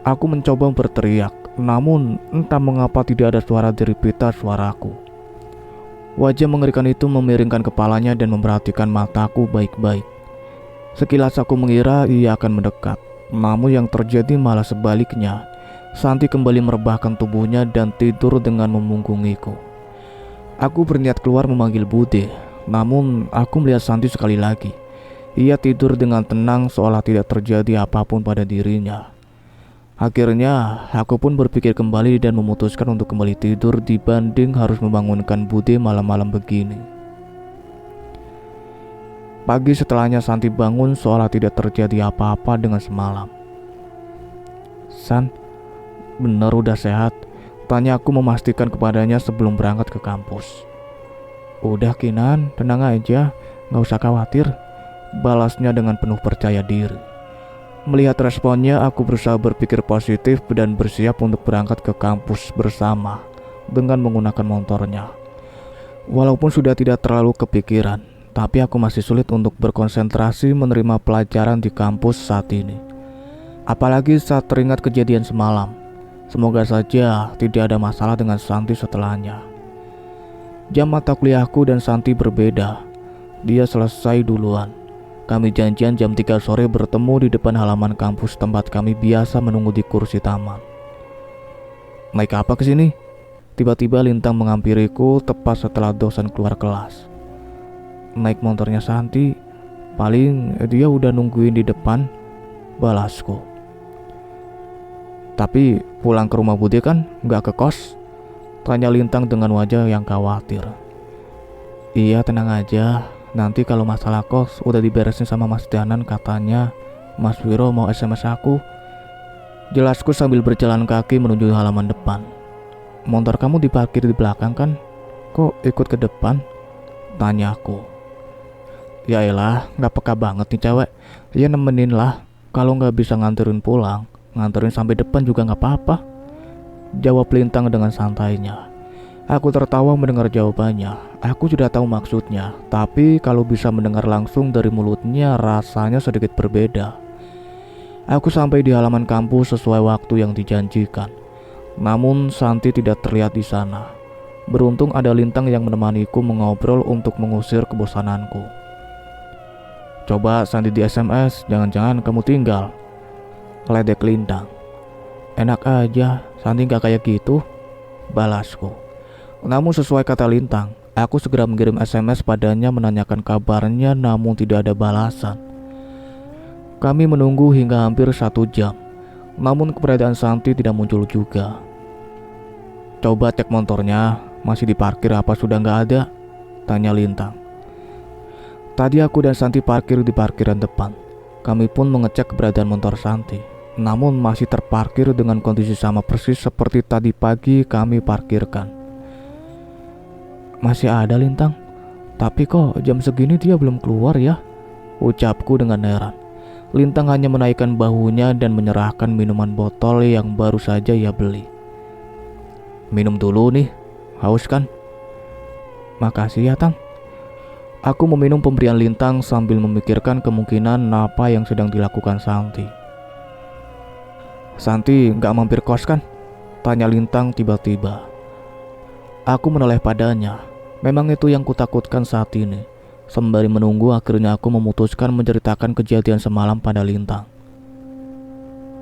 Aku mencoba berteriak, namun entah mengapa tidak ada suara dari pita suaraku. Wajah mengerikan itu memiringkan kepalanya dan memperhatikan mataku baik-baik. Sekilas aku mengira ia akan mendekat, namun yang terjadi malah sebaliknya. Santi kembali merebahkan tubuhnya dan tidur dengan memunggungiku. Aku berniat keluar memanggil Bude, namun aku melihat Santi sekali lagi. Ia tidur dengan tenang seolah tidak terjadi apapun pada dirinya. Akhirnya, aku pun berpikir kembali dan memutuskan untuk kembali tidur dibanding harus membangunkan Bude malam-malam begini. Pagi setelahnya Santi bangun seolah tidak terjadi apa-apa dengan semalam. "San, bener udah sehat?" tanya aku memastikan kepadanya sebelum berangkat ke kampus. "Udah Kinan, tenang aja, gak usah khawatir," balasnya dengan penuh percaya diri. Melihat responnya, aku berusaha berpikir positif dan bersiap untuk berangkat ke kampus bersama dengan menggunakan motornya. Walaupun sudah tidak terlalu kepikiran, tapi aku masih sulit untuk berkonsentrasi menerima pelajaran di kampus saat ini. Apalagi saat teringat kejadian semalam. Semoga saja tidak ada masalah dengan Santi setelahnya. Jam mata kuliahku dan Santi berbeda. Dia selesai duluan. Kami janjian jam 3 sore bertemu di depan halaman kampus tempat kami biasa menunggu di kursi taman. "Naik apa ke sini?" tiba-tiba Lintang menghampiriku tepat setelah dosen keluar kelas. "Naik motornya Santi, paling dia udah nungguin di depan," balasku. "Tapi pulang ke rumah Bude kan, nggak ke kos?" tanya Lintang dengan wajah yang khawatir. "Iya, tenang aja. Nanti kalau masalah kos udah diberesin sama Mas Danan, katanya Mas Wiro mau SMS aku," jelasku sambil berjalan kaki menuju halaman depan. "Motor kamu diparkir di belakang kan? Kok ikut ke depan?" tanyaku. "Yaelah, gak peka banget nih cewek. Ya nemenin lah. Kalau gak bisa nganterin pulang, nganterin sampai depan juga gak apa-apa," jawab Lintang dengan santainya. Aku tertawa mendengar jawabannya. Aku sudah tahu maksudnya, tapi kalau bisa mendengar langsung dari mulutnya rasanya sedikit berbeda. Aku sampai di halaman kampus sesuai waktu yang dijanjikan. Namun Santi tidak terlihat di sana. Beruntung ada Lintang yang menemaniku mengobrol untuk mengusir kebosananku. "Coba Santi di SMS, jangan-jangan kamu tinggal," ledek Lintang. "Enak aja, Santi gak kayak gitu," balasku. Namun sesuai kata Lintang, aku segera mengirim SMS padanya menanyakan kabarnya, namun tidak ada balasan. Kami menunggu hingga hampir 1 jam, namun keberadaan Santi tidak muncul juga. "Coba cek motornya, masih diparkir apa sudah nggak ada?" tanya Lintang. Tadi aku dan Santi parkir di parkiran depan. Kami pun mengecek keberadaan motor Santi. namun masih terparkir dengan kondisi sama persis seperti tadi pagi kami parkirkan. Masih ada Lintang, tapi kok jam segini dia belum keluar ya? Ucapku dengan heran. Lintang hanya menaikkan bahunya dan menyerahkan minuman botol yang baru saja ia beli. Minum dulu nih, haus kan? Makasih ya Tang. Aku meminum pemberian Lintang sambil memikirkan kemungkinan apa yang sedang dilakukan Santi. Santi gak mampir kos kan? Tanya Lintang tiba-tiba. Aku menoleh padanya. Memang itu yang kutakutkan saat ini. Sembari menunggu, akhirnya aku memutuskan menceritakan kejadian semalam pada Lintang.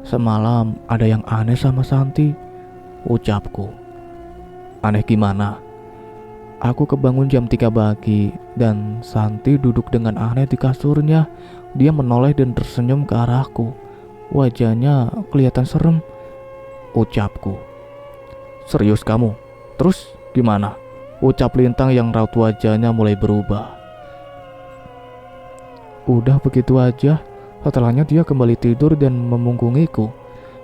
Semalam ada yang aneh sama Santi, ucapku. Aneh gimana? Aku kebangun jam 3 pagi dan Santi duduk dengan aneh di kasurnya. Dia menoleh dan tersenyum ke arahku. Wajahnya kelihatan serem, ucapku. Serius kamu? Terus gimana? Ucap Lintang yang raut wajahnya mulai berubah. Udah begitu aja. Setelahnya dia kembali tidur dan memunggungiku.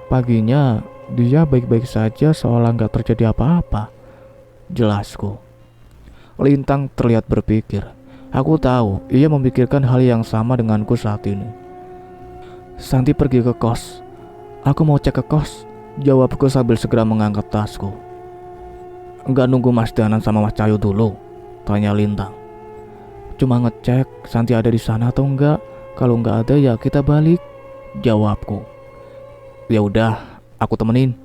Paginya dia baik-baik saja seolah gak terjadi apa-apa, jelasku. Lintang terlihat berpikir. Aku tahu ia memikirkan hal yang sama denganku saat ini. Santi pergi ke kos. Aku mau cek ke kos, jawabku sambil segera mengangkat tasku. Enggak nunggu Mas Danan sama Mas Cahyo dulu? Tanya Lintang. Cuma ngecek Santi ada di sana atau enggak. Kalau enggak ada ya kita balik, jawabku. Ya udah, aku temenin.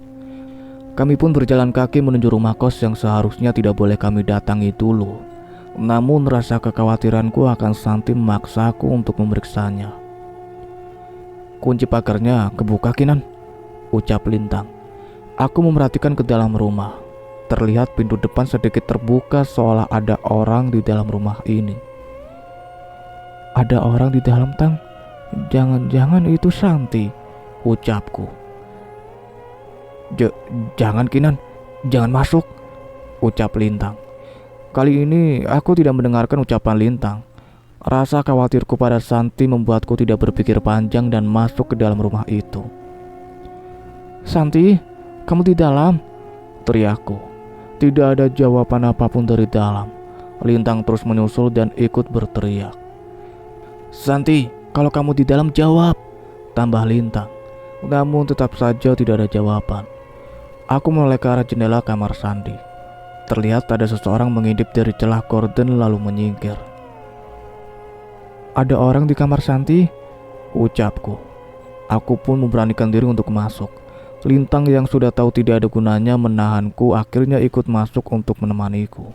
Kami pun berjalan kaki menuju rumah kos yang seharusnya tidak boleh kami datangi dulu. Namun rasa kekhawatiranku akan Santi memaksaku untuk memeriksanya. Kunci pagarnya kebuka Kinan, ucap Lintang. Aku memerhatikan ke dalam rumah. Terlihat pintu depan sedikit terbuka seolah ada orang di dalam rumah ini. Ada orang di dalam, Tang? Jangan-jangan itu Santi, ucapku. Jangan Kinan, jangan masuk, ucap Lintang. Kali ini aku tidak mendengarkan ucapan Lintang. Rasa khawatirku pada Santi membuatku tidak berpikir panjang dan masuk ke dalam rumah itu. Santi, kamu di dalam? Teriakku. Tidak ada jawaban apapun dari dalam. Lintang terus menyusul dan ikut berteriak. Santi, kalau kamu di dalam jawab, tambah Lintang. Namun tetap saja tidak ada jawaban. Aku menoleh ke arah jendela kamar Santi. Terlihat ada seseorang mengintip dari celah gorden lalu menyingkir. Ada orang di kamar Santi, ucapku. Aku pun memberanikan diri untuk masuk. Lintang yang sudah tahu tidak ada gunanya menahanku akhirnya ikut masuk untuk menemaniku.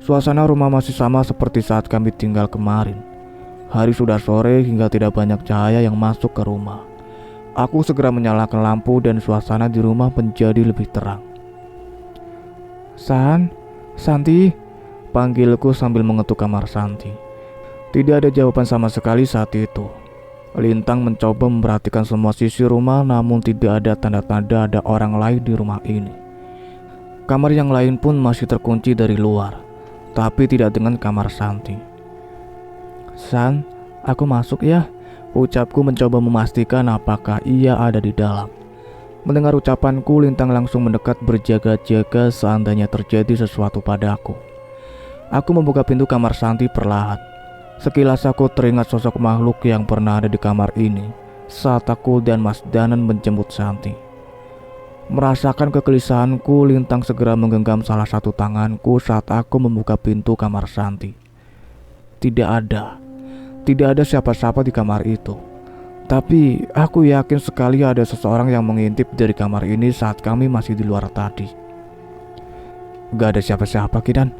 Suasana rumah masih sama seperti saat kami tinggal kemarin. Hari sudah sore hingga tidak banyak cahaya yang masuk ke rumah. Aku segera menyalakan lampu dan suasana di rumah menjadi lebih terang. Santi, panggilku sambil mengetuk kamar Santi. Tidak ada jawaban sama sekali saat itu. Lintang mencoba memperhatikan semua sisi rumah namun tidak ada tanda-tanda ada orang lain di rumah ini. Kamar yang lain pun masih terkunci dari luar, tapi tidak dengan kamar Santi. San, aku masuk ya, ucapku mencoba memastikan apakah ia ada di dalam. Mendengar ucapanku, Lintang langsung mendekat berjaga-jaga seandainya terjadi sesuatu padaku. Aku membuka pintu kamar Santi perlahan. Sekilas aku teringat sosok makhluk yang pernah ada di kamar ini saat aku dan Mas Danan menjemput Santi. Merasakan kegelisahanku, Lintang segera menggenggam salah satu tanganku saat aku membuka pintu kamar Santi. Tidak ada siapa-siapa di kamar itu. Tapi aku yakin sekali ada seseorang yang mengintip dari kamar ini saat kami masih di luar tadi. Gak ada siapa-siapa Kinan,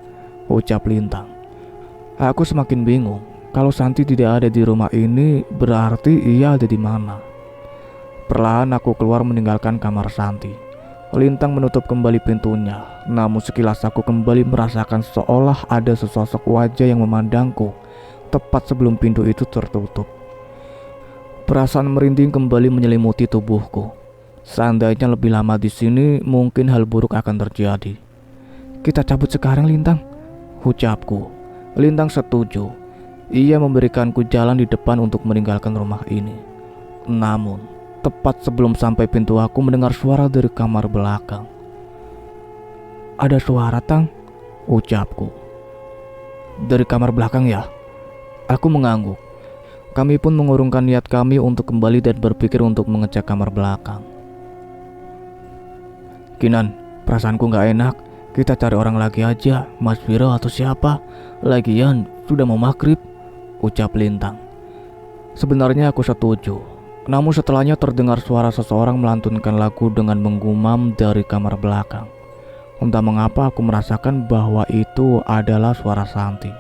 ucap Lintang. Aku semakin bingung. Kalau Santi tidak ada di rumah ini, berarti ia ada di mana? Perlahan aku keluar meninggalkan kamar Santi. Lintang menutup kembali pintunya. Namun sekilas aku kembali merasakan seolah ada sesosok wajah yang memandangku tepat sebelum pintu itu tertutup. Perasaan merinding kembali menyelimuti tubuhku. Seandainya lebih lama di sini, mungkin hal buruk akan terjadi. Kita cabut sekarang, Lintang, ucapku. Lintang setuju. Ia memberikanku jalan di depan untuk meninggalkan rumah ini. Namun, Tepat sebelum sampai pintu aku mendengar suara dari kamar belakang. "Ada suara, Tang," ucapku. "Dari kamar belakang ya?" Aku mengangguk. Kami pun mengurungkan niat kami untuk kembali dan berpikir untuk mengecek kamar belakang. "Kinan, perasaanku gak enak. Kita cari orang lagi aja, Mas Viro atau siapa. Lagian sudah mau maghrib," ucap Lintang. Sebenarnya aku setuju. Namun setelahnya terdengar suara seseorang melantunkan lagu dengan menggumam dari kamar belakang. Entah mengapa aku merasakan bahwa itu adalah suara Santi.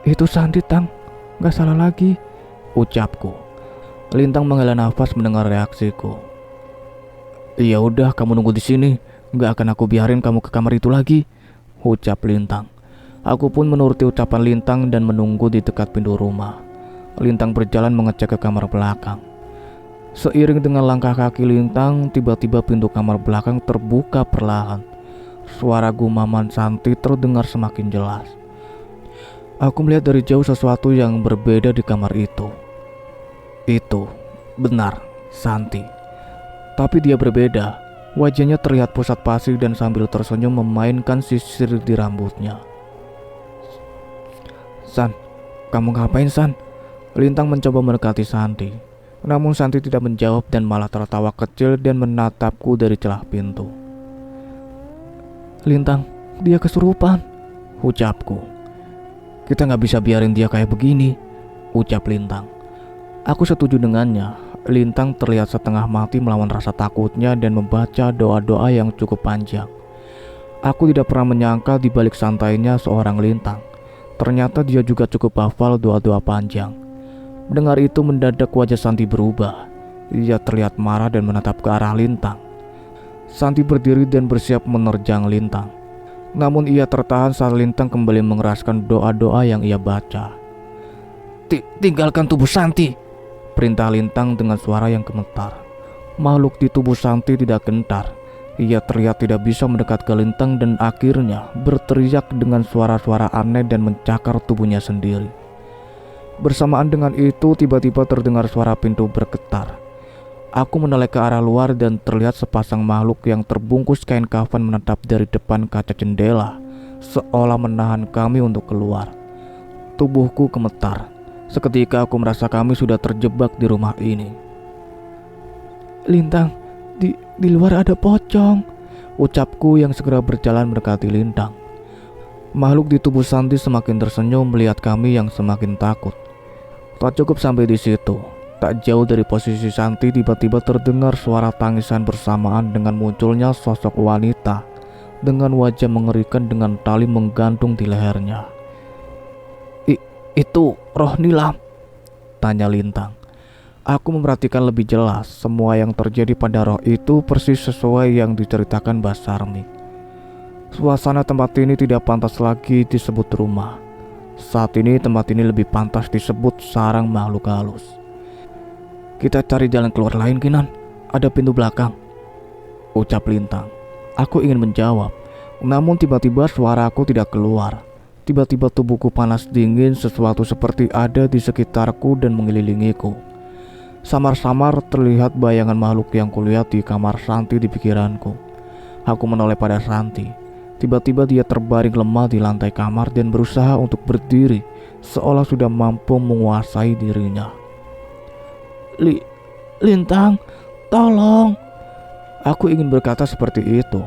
"Itu Santi, Tang. Gak salah lagi," ucapku. Lintang menghela nafas mendengar reaksiku. "Ya udah, kamu nunggu di sini. Gak akan aku biarin kamu ke kamar itu lagi," ucap Lintang. Aku pun menuruti ucapan Lintang dan menunggu di dekat pintu rumah. Lintang berjalan mengecek ke kamar belakang. Seiring dengan langkah kaki Lintang, tiba-tiba pintu kamar belakang terbuka perlahan. Suara gumaman Santi terdengar semakin jelas. Aku melihat dari jauh sesuatu yang berbeda di kamar itu. Itu benar Santi. Tapi dia berbeda. Wajahnya terlihat pusat pasi dan sambil tersenyum memainkan sisir di rambutnya. "San, kamu ngapain, San?" Lintang mencoba mendekati Santi. Namun Santi tidak menjawab dan malah tertawa kecil dan menatapku dari celah pintu. "Lintang, dia kesurupan," ucapku. "Kita gak bisa biarin dia kayak begini," ucap Lintang. Aku setuju dengannya. Lintang terlihat setengah mati melawan rasa takutnya dan membaca doa-doa yang cukup panjang. Aku tidak pernah menyangka di balik santainya seorang Lintang. Ternyata dia juga cukup hafal doa-doa panjang. Mendengar itu mendadak wajah Santi berubah. Ia terlihat marah dan menatap ke arah Lintang. Santi berdiri dan bersiap menerjang Lintang. Namun ia tertahan saat Lintang kembali mengeraskan doa-doa yang ia baca. Tinggalkan tubuh Santi," perintah Lintang dengan suara yang gemetar. Makhluk di tubuh Santi tidak gentar. Ia terlihat tidak bisa mendekat ke Lintang dan akhirnya berteriak dengan suara-suara aneh dan mencakar tubuhnya sendiri. Bersamaan dengan itu tiba-tiba terdengar suara pintu bergetar. Aku menoleh ke arah luar dan terlihat sepasang makhluk yang terbungkus kain kafan menatap dari depan kaca jendela, seolah menahan kami untuk keluar. Tubuhku gemetar. Seketika aku merasa kami sudah terjebak di rumah ini. "Lintang, di luar ada pocong," ucapku yang segera berjalan mendekati Lintang. Makhluk di tubuh Santi semakin tersenyum melihat kami yang semakin takut. Tak cukup sampai di situ. Tak jauh dari posisi Santi tiba-tiba terdengar suara tangisan bersamaan dengan munculnya sosok wanita dengan wajah mengerikan dengan tali menggantung di lehernya. "Itu roh Nilam?" tanya Lintang. Aku memperhatikan lebih jelas. Semua yang terjadi pada roh itu persis sesuai yang diceritakan Mbah Sarmi. Suasana tempat ini tidak pantas lagi disebut rumah. Saat ini tempat ini lebih pantas disebut sarang makhluk halus. "Kita cari jalan keluar lain, Kinan. Ada pintu belakang," ucap Lintang. Aku ingin menjawab, namun tiba-tiba suaraku tidak keluar. Tiba-tiba tubuhku panas dingin, sesuatu seperti ada di sekitarku dan mengelilingiku. Samar-samar terlihat bayangan makhluk yang kulihat di kamar Santi di pikiranku. Aku menoleh pada Santi. Tiba-tiba dia terbaring lemah di lantai kamar dan berusaha untuk berdiri, seolah sudah mampu menguasai dirinya. Lintang, tolong!" Aku ingin berkata seperti itu,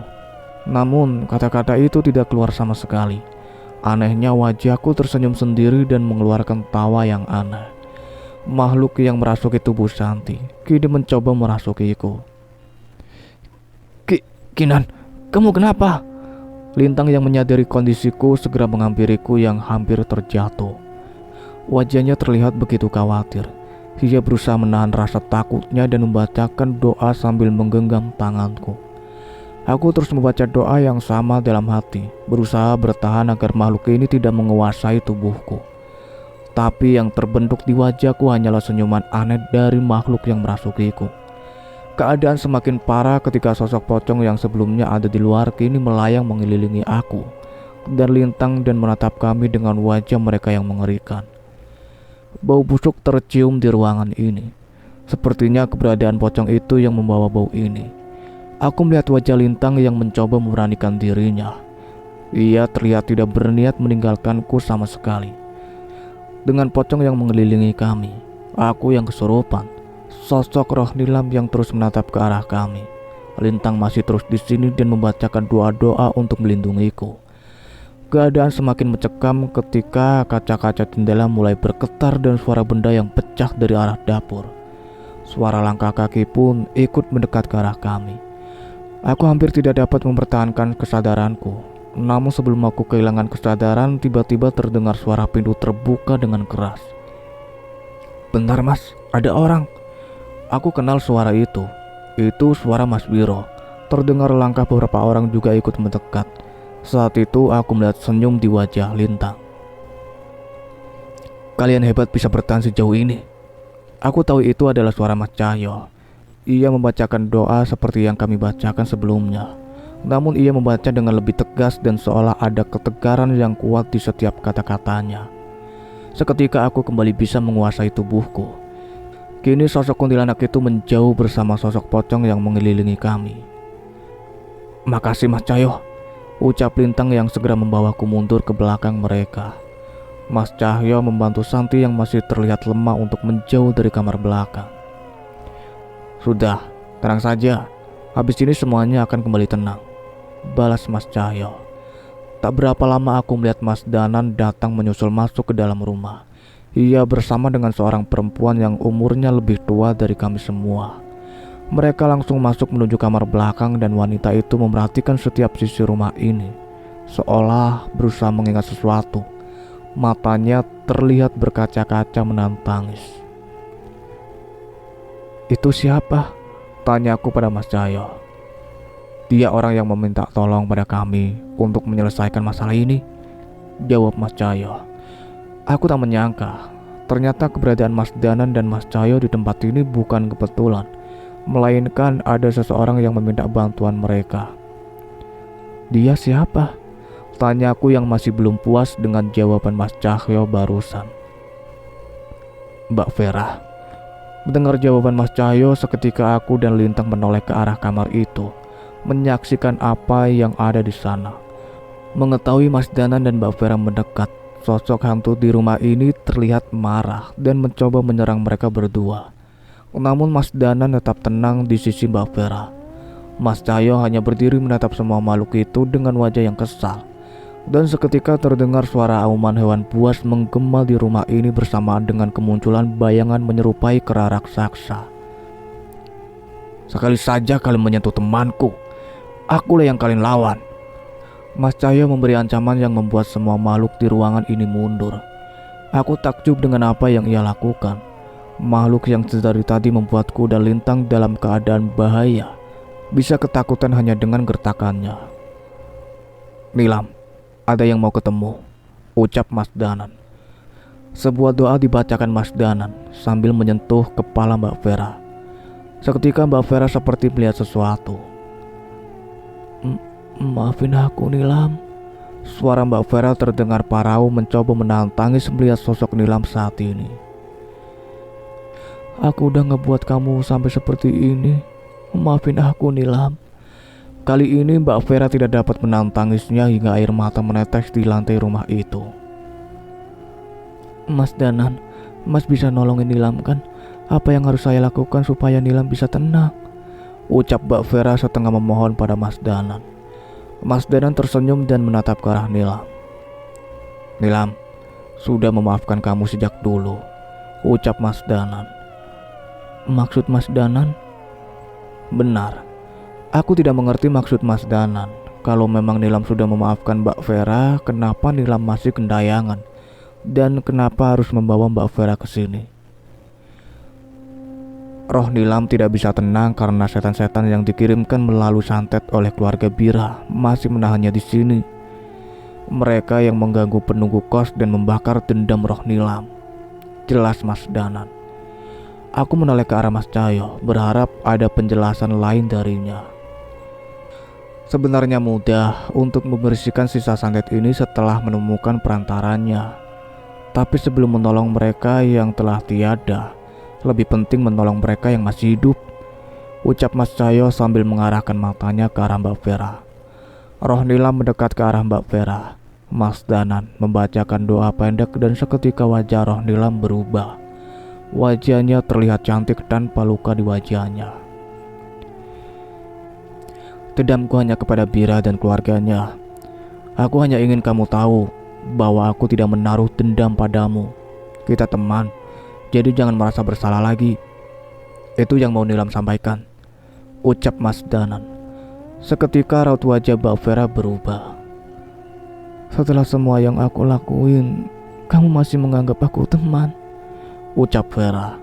namun kata-kata itu tidak keluar sama sekali. Anehnya wajahku tersenyum sendiri dan mengeluarkan tawa yang aneh. Makhluk yang merasuki tubuh Santi kini mencoba merasukiku. Kinan, kamu kenapa?" Lintang yang menyadari kondisiku segera menghampiriku yang hampir terjatuh. Wajahnya terlihat begitu khawatir. Ia berusaha menahan rasa takutnya dan membacakan doa sambil menggenggam tanganku. Aku terus membaca doa yang sama dalam hati, berusaha bertahan agar makhluk ini tidak menguasai tubuhku. Tapi yang terbentuk di wajahku hanyalah senyuman aneh dari makhluk yang merasukiku. Keadaan semakin parah ketika sosok pocong yang sebelumnya ada di luar kini melayang mengelilingi aku dan Lintang dan menatap kami dengan wajah mereka yang mengerikan. Bau busuk tercium di ruangan ini. Sepertinya keberadaan pocong itu yang membawa bau ini. Aku melihat wajah Lintang yang mencoba memberanikan dirinya. Ia terlihat tidak berniat meninggalkanku sama sekali. Dengan pocong yang mengelilingi kami, aku yang kesurupan. Sosok roh nilam yang terus menatap ke arah kami. Lintang masih terus di sini dan membacakan doa-doa untuk melindungiku. Keadaan semakin mencekam ketika kaca-kaca jendela mulai bergetar dan suara benda yang pecah dari arah dapur. Suara langkah kaki pun ikut mendekat ke arah kami. Aku hampir tidak dapat mempertahankan kesadaranku. Namun sebelum aku kehilangan kesadaran, tiba-tiba terdengar suara pintu terbuka dengan keras. "Bentar mas, ada orang." Aku kenal suara itu. Itu suara Mas Wiro. Terdengar langkah beberapa orang juga ikut mendekat. Saat itu aku melihat senyum di wajah Lintang. "Kalian hebat bisa bertahan sejauh ini." Aku tahu itu adalah suara Mas Cahyo. Ia membacakan doa seperti yang kami bacakan sebelumnya. Namun ia membaca dengan lebih tegas dan seolah ada ketegaran yang kuat di setiap kata-katanya. Seketika aku kembali bisa menguasai tubuhku. Kini sosok kuntilanak itu menjauh bersama sosok pocong yang mengelilingi kami. "Makasih Mas Cahyo," ucap Lintang yang segera membawaku mundur ke belakang mereka. Mas Cahyo membantu Santi yang masih terlihat lemah untuk menjauh dari kamar belakang. "Sudah, tenang saja. Habis ini semuanya akan kembali tenang," balas Mas Cahyo. Tak berapa lama aku melihat Mas Danan datang menyusul masuk ke dalam rumah. Ia bersama dengan seorang perempuan yang umurnya lebih tua dari kami semua. Mereka langsung masuk menuju kamar belakang dan wanita itu memerhatikan setiap sisi rumah ini, seolah berusaha mengingat sesuatu. Matanya terlihat berkaca-kaca menahan tangis. "Itu siapa?" tanyaku pada Mas Cahyo. "Dia orang yang meminta tolong pada kami untuk menyelesaikan masalah ini," jawab Mas Cahyo. Aku tak menyangka, ternyata keberadaan Mas Danan dan Mas Cahyo di tempat ini bukan kebetulan, melainkan ada seseorang yang meminta bantuan mereka. "Dia siapa?" tanyaku yang masih belum puas dengan jawaban Mas Cahyo barusan. "Mbak Vera." Mendengar jawaban Mas Cahyo, seketika aku dan Lintang menoleh ke arah kamar itu, menyaksikan apa yang ada di sana. Mengetahui Mas Danan dan Mbak Vera mendekat, sosok hantu di rumah ini terlihat marah dan mencoba menyerang mereka berdua. Namun Mas Danan tetap tenang di sisi Mbak Vera. Mas Cahyo hanya berdiri menatap semua makhluk itu dengan wajah yang kesal. Dan seketika terdengar suara auman hewan buas menggema di rumah ini bersamaan dengan kemunculan bayangan menyerupai kera raksasa. "Sekali saja kalian menyentuh temanku, akulah yang kalian lawan." Mas Cahyo memberi ancaman yang membuat semua makhluk di ruangan ini mundur. Aku takjub dengan apa yang ia lakukan. Makhluk yang dari tadi membuatku dan Lintang dalam keadaan bahaya bisa ketakutan hanya dengan gertakannya. "Nilam, ada yang mau ketemu," ucap Mas Danan. Sebuah doa dibacakan Mas Danan sambil menyentuh kepala Mbak Vera. Seketika Mbak Vera seperti melihat sesuatu. "Maafin aku Nilam." Suara Mbak Vera terdengar parau mencoba menahan tangis melihat sosok Nilam saat ini. "Aku udah ngebuat kamu sampai seperti ini. Maafin aku Nilam." Kali ini Mbak Vera tidak dapat menahan tangisnya hingga air mata menetes di lantai rumah itu. "Mas Danan, Mas bisa nolongin Nilam kan? Apa yang harus saya lakukan supaya Nilam bisa tenang?" ucap Mbak Vera setengah memohon pada Mas Danan. Mas Danan tersenyum dan menatap ke arah Nilam. "Nilam, sudah memaafkan kamu sejak dulu," ucap Mas Danan. "Maksud Mas Danan?" "Benar. Aku tidak mengerti maksud Mas Danan. Kalau memang Nilam sudah memaafkan Mbak Vera, kenapa Nilam masih gentayangan? Dan kenapa harus membawa Mbak Vera ke sini?" Roh Nilam tidak bisa tenang karena setan-setan yang dikirimkan melalui santet oleh keluarga Bira masih menahannya di sini. Mereka yang mengganggu penunggu kos dan membakar dendam roh Nilam. Jelas Mas Danan. Aku menoleh ke arah Mas Cahyo, berharap ada penjelasan lain darinya. Sebenarnya mudah untuk membersihkan sisa santet ini setelah menemukan perantaranya. Tapi sebelum menolong mereka yang telah tiada, Lebih penting menolong mereka yang masih hidup, ucap Mas Cahyo sambil mengarahkan matanya ke arah Mbak Vera. Roh Nilam mendekat ke arah Mbak Vera. Mas Danan membacakan doa pendek dan seketika wajah Roh Nilam berubah. Wajahnya terlihat cantik tanpa luka di wajahnya. Dendamku hanya kepada Bira dan keluarganya. Aku hanya ingin kamu tahu bahwa aku tidak menaruh dendam padamu. Kita teman, jadi jangan merasa bersalah lagi. Itu yang mau Nilam sampaikan, ucap Mas Danan. Seketika raut wajah Mbak Vera berubah. Setelah semua yang aku lakuin, kamu masih menganggap aku teman, ucap Vera.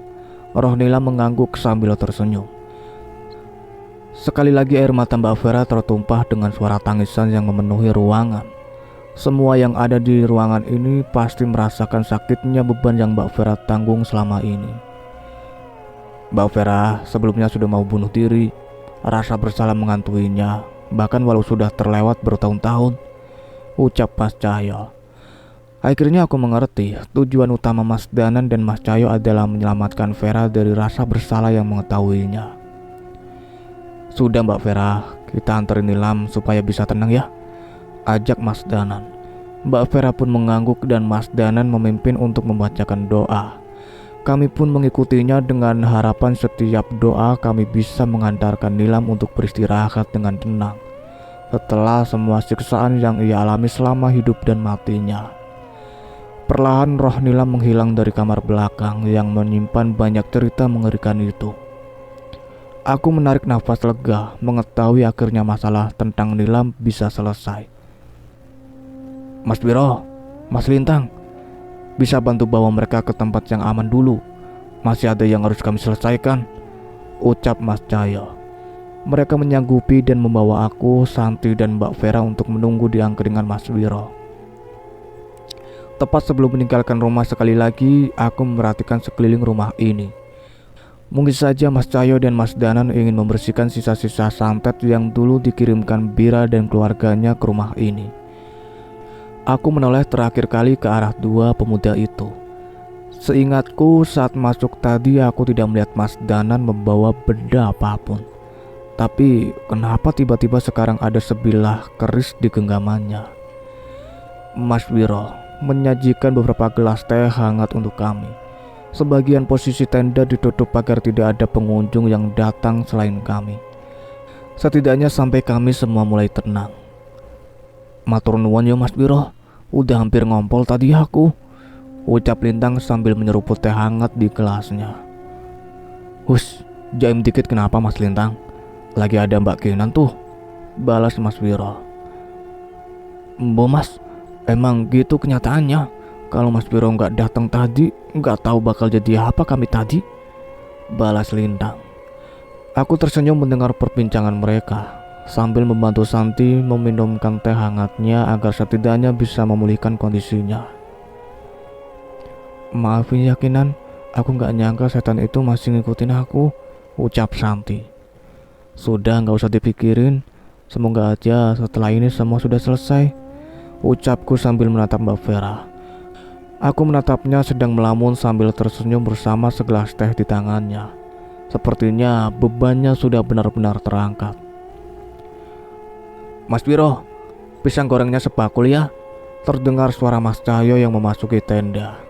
Roh Nilam mengangguk sambil tersenyum. Sekali lagi air mata Mbak Vera tertumpah dengan suara tangisan yang memenuhi ruangan. Semua yang ada di ruangan ini pasti merasakan sakitnya beban yang Mbak Vera tanggung selama ini. Mbak Vera sebelumnya sudah mau bunuh diri. Rasa bersalah mengantuinya, bahkan walau sudah terlewat bertahun-tahun, ucap Mas Cahyo. Akhirnya aku mengerti tujuan utama Mas Danan dan Mas Cahyo adalah menyelamatkan Vera dari rasa bersalah yang mengetahuinya. Sudah Mbak Vera, kita anterin Nilam supaya bisa tenang ya, ajak Mas Danan. Mbak Vera pun mengangguk dan Mas Danan memimpin untuk membacakan doa. Kami pun mengikutinya dengan harapan setiap doa kami bisa mengantarkan Nilam untuk beristirahat dengan tenang setelah semua siksaan yang ia alami selama hidup dan matinya. Perlahan roh Nilam menghilang dari kamar belakang yang menyimpan banyak cerita mengerikan itu. Aku menarik nafas lega mengetahui akhirnya masalah tentang Nilam bisa selesai. Mas Biro, Mas Lintang, bisa bantu bawa mereka ke tempat yang aman dulu. Masih ada yang harus kami selesaikan, ucap Mas Cahyo. Mereka menyanggupi dan membawa aku, Santi dan Mbak Vera untuk menunggu di angkringan Mas Biro. Tepat sebelum meninggalkan rumah sekali lagi, aku memperhatikan sekeliling rumah ini. Mungkin saja Mas Cahyo dan Mas Danan ingin membersihkan sisa-sisa santet yang dulu dikirimkan Bira dan keluarganya ke rumah ini. Aku menoleh terakhir kali ke arah dua pemuda itu. Seingatku saat masuk tadi aku tidak melihat Mas Danan membawa benda apapun. Tapi kenapa tiba-tiba sekarang ada sebilah keris di genggamannya? Mas Wiro menyajikan beberapa gelas teh hangat untuk kami. Sebagian posisi tenda ditutup agar tidak ada pengunjung yang datang selain kami. Setidaknya sampai kami semua mulai tenang. Matur nuwun ya Mas Wiro, udah hampir ngompol tadi aku, ucap Lintang sambil menyeruput teh hangat di gelasnya. Hus, jaim dikit kenapa Mas Lintang? Lagi ada Mbak Kinan tuh, balas Mas Wiro. Mbo Mas, emang gitu kenyataannya. Kalau Mas Wiro nggak datang tadi, nggak tahu bakal jadi apa kami tadi, balas Lintang. Aku tersenyum mendengar perbincangan mereka sambil membantu Santi meminumkan teh hangatnya agar setidaknya bisa memulihkan kondisinya. Maafin ya Kinan, aku nggak nyangka setan itu masih ngikutin aku, ucap Santi. Sudah nggak usah dipikirin, semoga aja setelah ini semua sudah selesai, ucapku sambil menatap Mbak Vera. Aku menatapnya sedang melamun sambil tersenyum bersama segelas teh di tangannya. Sepertinya bebannya sudah benar-benar terangkat. Mas Wiro, pisang gorengnya sebakul ya, terdengar suara Mas Cahyo yang memasuki tenda.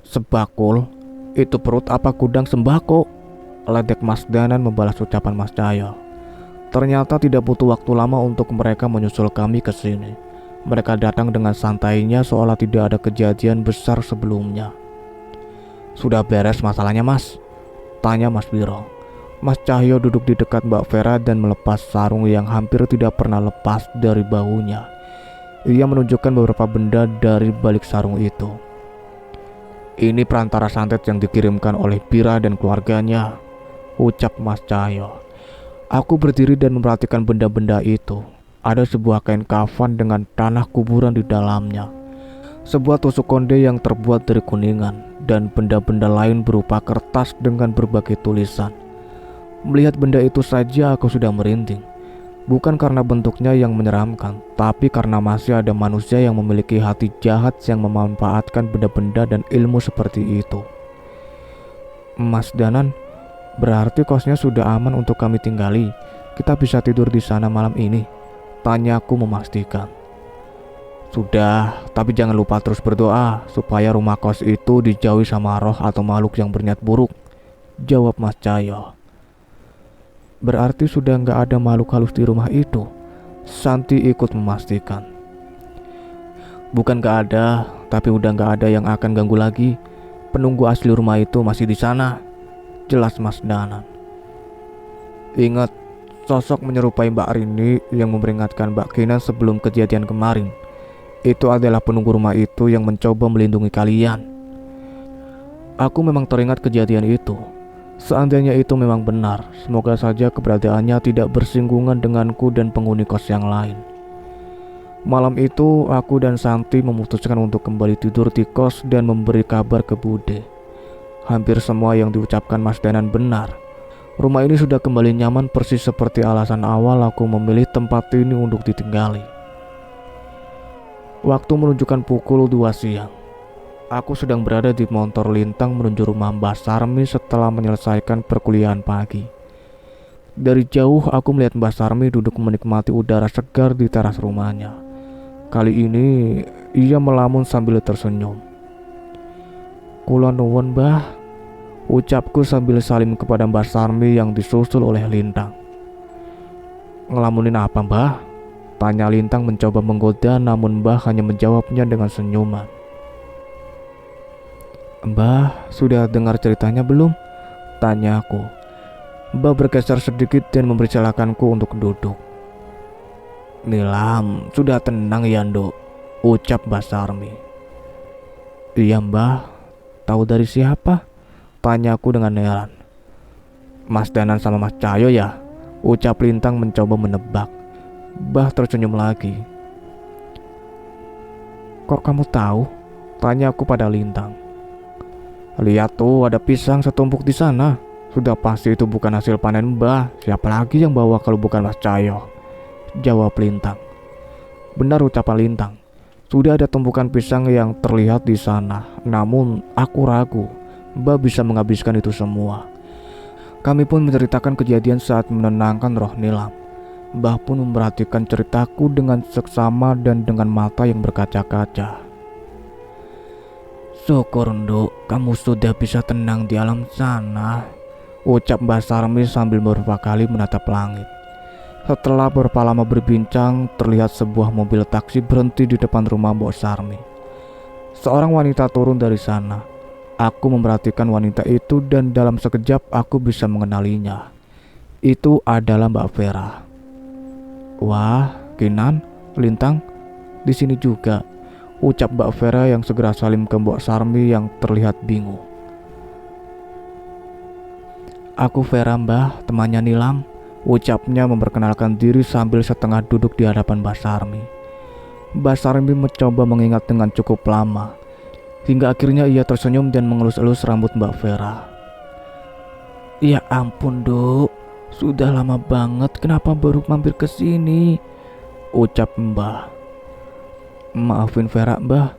Sebakul? Itu perut apa gudang sembako? Ledek Mas Danan membalas ucapan Mas Cahyo. Ternyata tidak butuh waktu lama untuk mereka menyusul kami ke sini. Mereka datang dengan santainya seolah tidak ada kejadian besar sebelumnya. Sudah beres masalahnya Mas? Tanya Mas Wiro. Mas Cahyo duduk di dekat Mbak Vera dan melepas sarung yang hampir tidak pernah lepas dari bahunya. Ia menunjukkan beberapa benda dari balik sarung itu. Ini perantara santet yang dikirimkan oleh Bira dan keluarganya, ucap Mas Cahyo. Aku berdiri dan memperhatikan benda-benda itu. Ada sebuah kain kafan dengan tanah kuburan di dalamnya, sebuah tusuk konde yang terbuat dari kuningan, dan benda-benda lain berupa kertas dengan berbagai tulisan. Melihat benda itu saja aku sudah merinding. Bukan karena bentuknya yang menyeramkan, tapi karena masih ada manusia yang memiliki hati jahat yang memanfaatkan benda-benda dan ilmu seperti itu. Mas Danan, berarti kosnya sudah aman untuk kami tinggali. Kita bisa tidur di sana malam ini, tanyaku memastikan. Sudah, tapi jangan lupa terus berdoa supaya rumah kos itu dijauhi sama roh atau makhluk yang berniat buruk, jawab Mas Cahyo. Berarti sudah nggak ada makhluk halus di rumah itu, Santi ikut memastikan. Bukan nggak ada, tapi udah nggak ada yang akan ganggu lagi. Penunggu asli rumah itu masih di sana, jelas Mas Danan. Ingat, sosok menyerupai Mbak Rini yang memperingatkan Mbak Kinan sebelum kejadian kemarin. Itu adalah penunggu rumah itu yang mencoba melindungi kalian. Aku memang teringat kejadian itu. Seandainya itu memang benar, semoga saja keberadaannya tidak bersinggungan denganku dan penghuni kos yang lain. Malam itu, aku dan Santi memutuskan untuk kembali tidur di kos dan memberi kabar ke Bude. Hampir semua yang diucapkan Mas Danan benar. Rumah ini sudah kembali nyaman persis seperti alasan awal aku memilih tempat ini untuk ditinggali. Waktu menunjukkan pukul 2 siang. Aku sedang berada di motor lintang menuju rumah Mbah Sarmi setelah menyelesaikan perkuliahan pagi. Dari jauh aku melihat Mbah Sarmi duduk menikmati udara segar di teras rumahnya. Kali ini ia melamun sambil tersenyum. Kula nuwun Mbah, ucapku sambil salim kepada Mbah Sarmi yang disusul oleh Lintang. Ngelamunin apa Mbah? Tanya Lintang mencoba menggoda, namun Mbah hanya menjawabnya dengan senyuman. Mbah, sudah dengar ceritanya belum? Tanya aku. Mbah bergeser sedikit dan mempersilahkanku untuk duduk. Nilam, sudah tenang ya Nduk, ucap Mbah Sarmi. Iya Mbah, tahu dari siapa? Tanyaku dengan heran. Mas Danan sama Mas Cahyo ya? Ucap Lintang mencoba menebak. Mbah tersenyum lagi. Kok kamu tahu? Tanyaku pada Lintang. Lihat tuh, ada pisang setumpuk di sana. Sudah pasti itu bukan hasil panen Mbah. Siapa lagi yang bawa kalau bukan Mas Cahyo? Jawab Lintang. Benar ucapan Lintang. Sudah ada tumpukan pisang yang terlihat di sana. Namun aku ragu Mbah bisa menghabiskan itu semua. Kami pun menceritakan kejadian saat menenangkan roh Nilam. Mbah pun memperhatikan ceritaku dengan seksama dan dengan mata yang berkaca-kaca. Syukur Nduk, kamu sudah bisa tenang di alam sana, ucap Mbah Sarmi sambil beberapa kali menatap langit. Setelah beberapa lama berbincang, terlihat sebuah mobil taksi berhenti di depan rumah Mbok Sarmi. Seorang wanita turun dari sana. Aku memperhatikan wanita itu dan dalam sekejap aku bisa mengenalinya. Itu adalah Mbak Vera. Wah, Kinan, Lintang, di sini juga, ucap Mbak Vera yang segera salim ke Mbok Sarmi yang terlihat bingung. Aku Vera Mbah, temannya Nilam, ucapnya memperkenalkan diri sambil setengah duduk di hadapan Mbak Sarmi. Mbak Sarmi mencoba mengingat dengan cukup lama, hingga akhirnya ia tersenyum dan mengelus-elus rambut Mbak Vera. Ya ampun Duk, sudah lama banget, kenapa baru mampir ke sini? Ucap Mbah. Maafin Vera Mbah,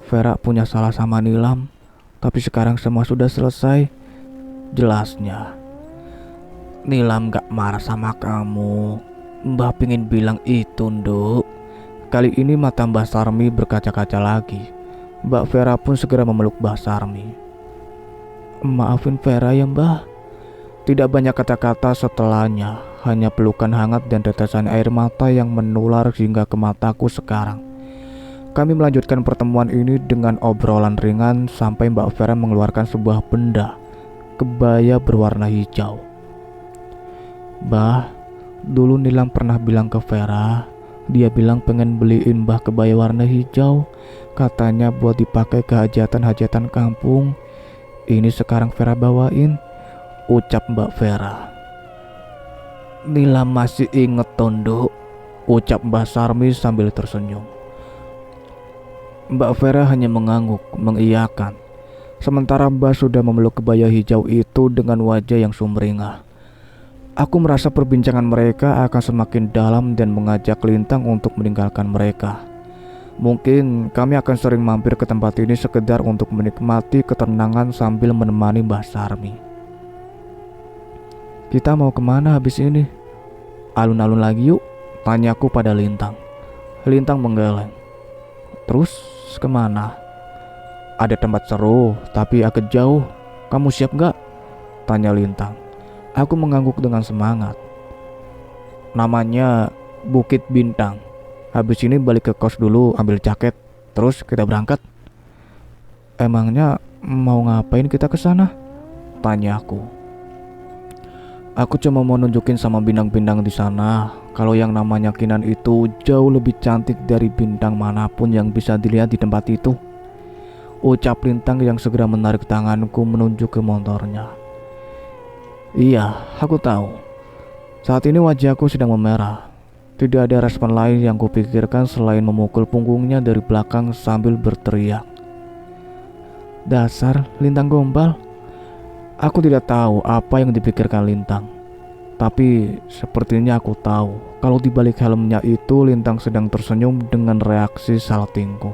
Vera punya salah sama Nilam, tapi sekarang semua sudah selesai, jelasnya. Nilam gak marah sama kamu, Mbah pingin bilang itu Nduk. Kali ini mata Mbah Sarmi berkaca-kaca lagi. Mbak Vera pun segera memeluk Mbah Sarmi. Maafin Vera ya Mbah. Tidak banyak kata-kata setelahnya, hanya pelukan hangat dan tetesan air mata yang menular hingga ke mataku sekarang. Kami melanjutkan pertemuan ini dengan obrolan ringan sampai Mbak Vera mengeluarkan sebuah benda, kebaya berwarna hijau. Mbah, dulu Nilam pernah bilang ke Vera, dia bilang pengen beliin Mbah kebaya warna hijau, katanya buat dipakai ke hajatan-hajatan kampung. Ini sekarang Vera bawain, ucap Mbak Vera. Nilam masih inget Tondo, ucap Mbah Sarmi sambil tersenyum. Mbak Vera hanya mengangguk, mengiyakan. Sementara Mbah sudah memeluk kebaya hijau itu dengan wajah yang sumringah. Aku merasa perbincangan mereka akan semakin dalam dan mengajak Lintang untuk meninggalkan mereka. Mungkin kami akan sering mampir ke tempat ini sekedar untuk menikmati ketenangan sambil menemani Mbah Sarmi. Kita mau kemana habis ini? Alun-alun lagi yuk, tanyaku pada Lintang. Lintang menggeleng. Terus kemana? Ada tempat seru, tapi agak jauh. Kamu siap gak? Tanya Lintang. Aku mengangguk dengan semangat. Namanya Bukit Bintang. Habis ini balik ke kos dulu, ambil jaket, terus kita berangkat. Emangnya mau ngapain kita ke sana? Tanya aku. Aku cuma mau nunjukin sama bintang-bintang di sana kalau yang namanya Kinan itu jauh lebih cantik dari bintang manapun yang bisa dilihat di tempat itu. Ucap Lintang yang segera menarik tanganku menuju ke motornya. Iya, aku tahu. Saat ini wajahku sedang memerah. Tidak ada respon lain yang kupikirkan selain memukul punggungnya dari belakang sambil berteriak. Dasar Lintang gombal. Aku tidak tahu apa yang dipikirkan Lintang. Tapi sepertinya aku tahu kalau di balik helmnya itu Lintang sedang tersenyum dengan reaksi saltingku.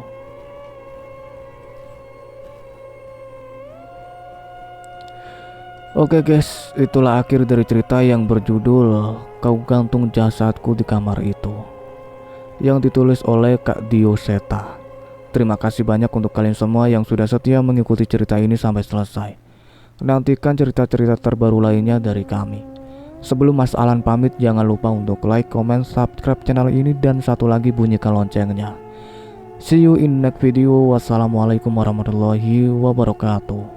Oke guys, itulah akhir dari cerita yang berjudul Kau Gantung Jasadku di Kamar Itu, yang ditulis oleh Kak Dioseta. Terima kasih banyak untuk kalian semua yang sudah setia mengikuti cerita ini sampai selesai. Nantikan cerita-cerita terbaru lainnya dari kami. Sebelum Mas Alan pamit, jangan lupa untuk like, comment, subscribe channel ini, dan satu lagi bunyikan loncengnya. See you in next video. Wassalamualaikum warahmatullahi wabarakatuh.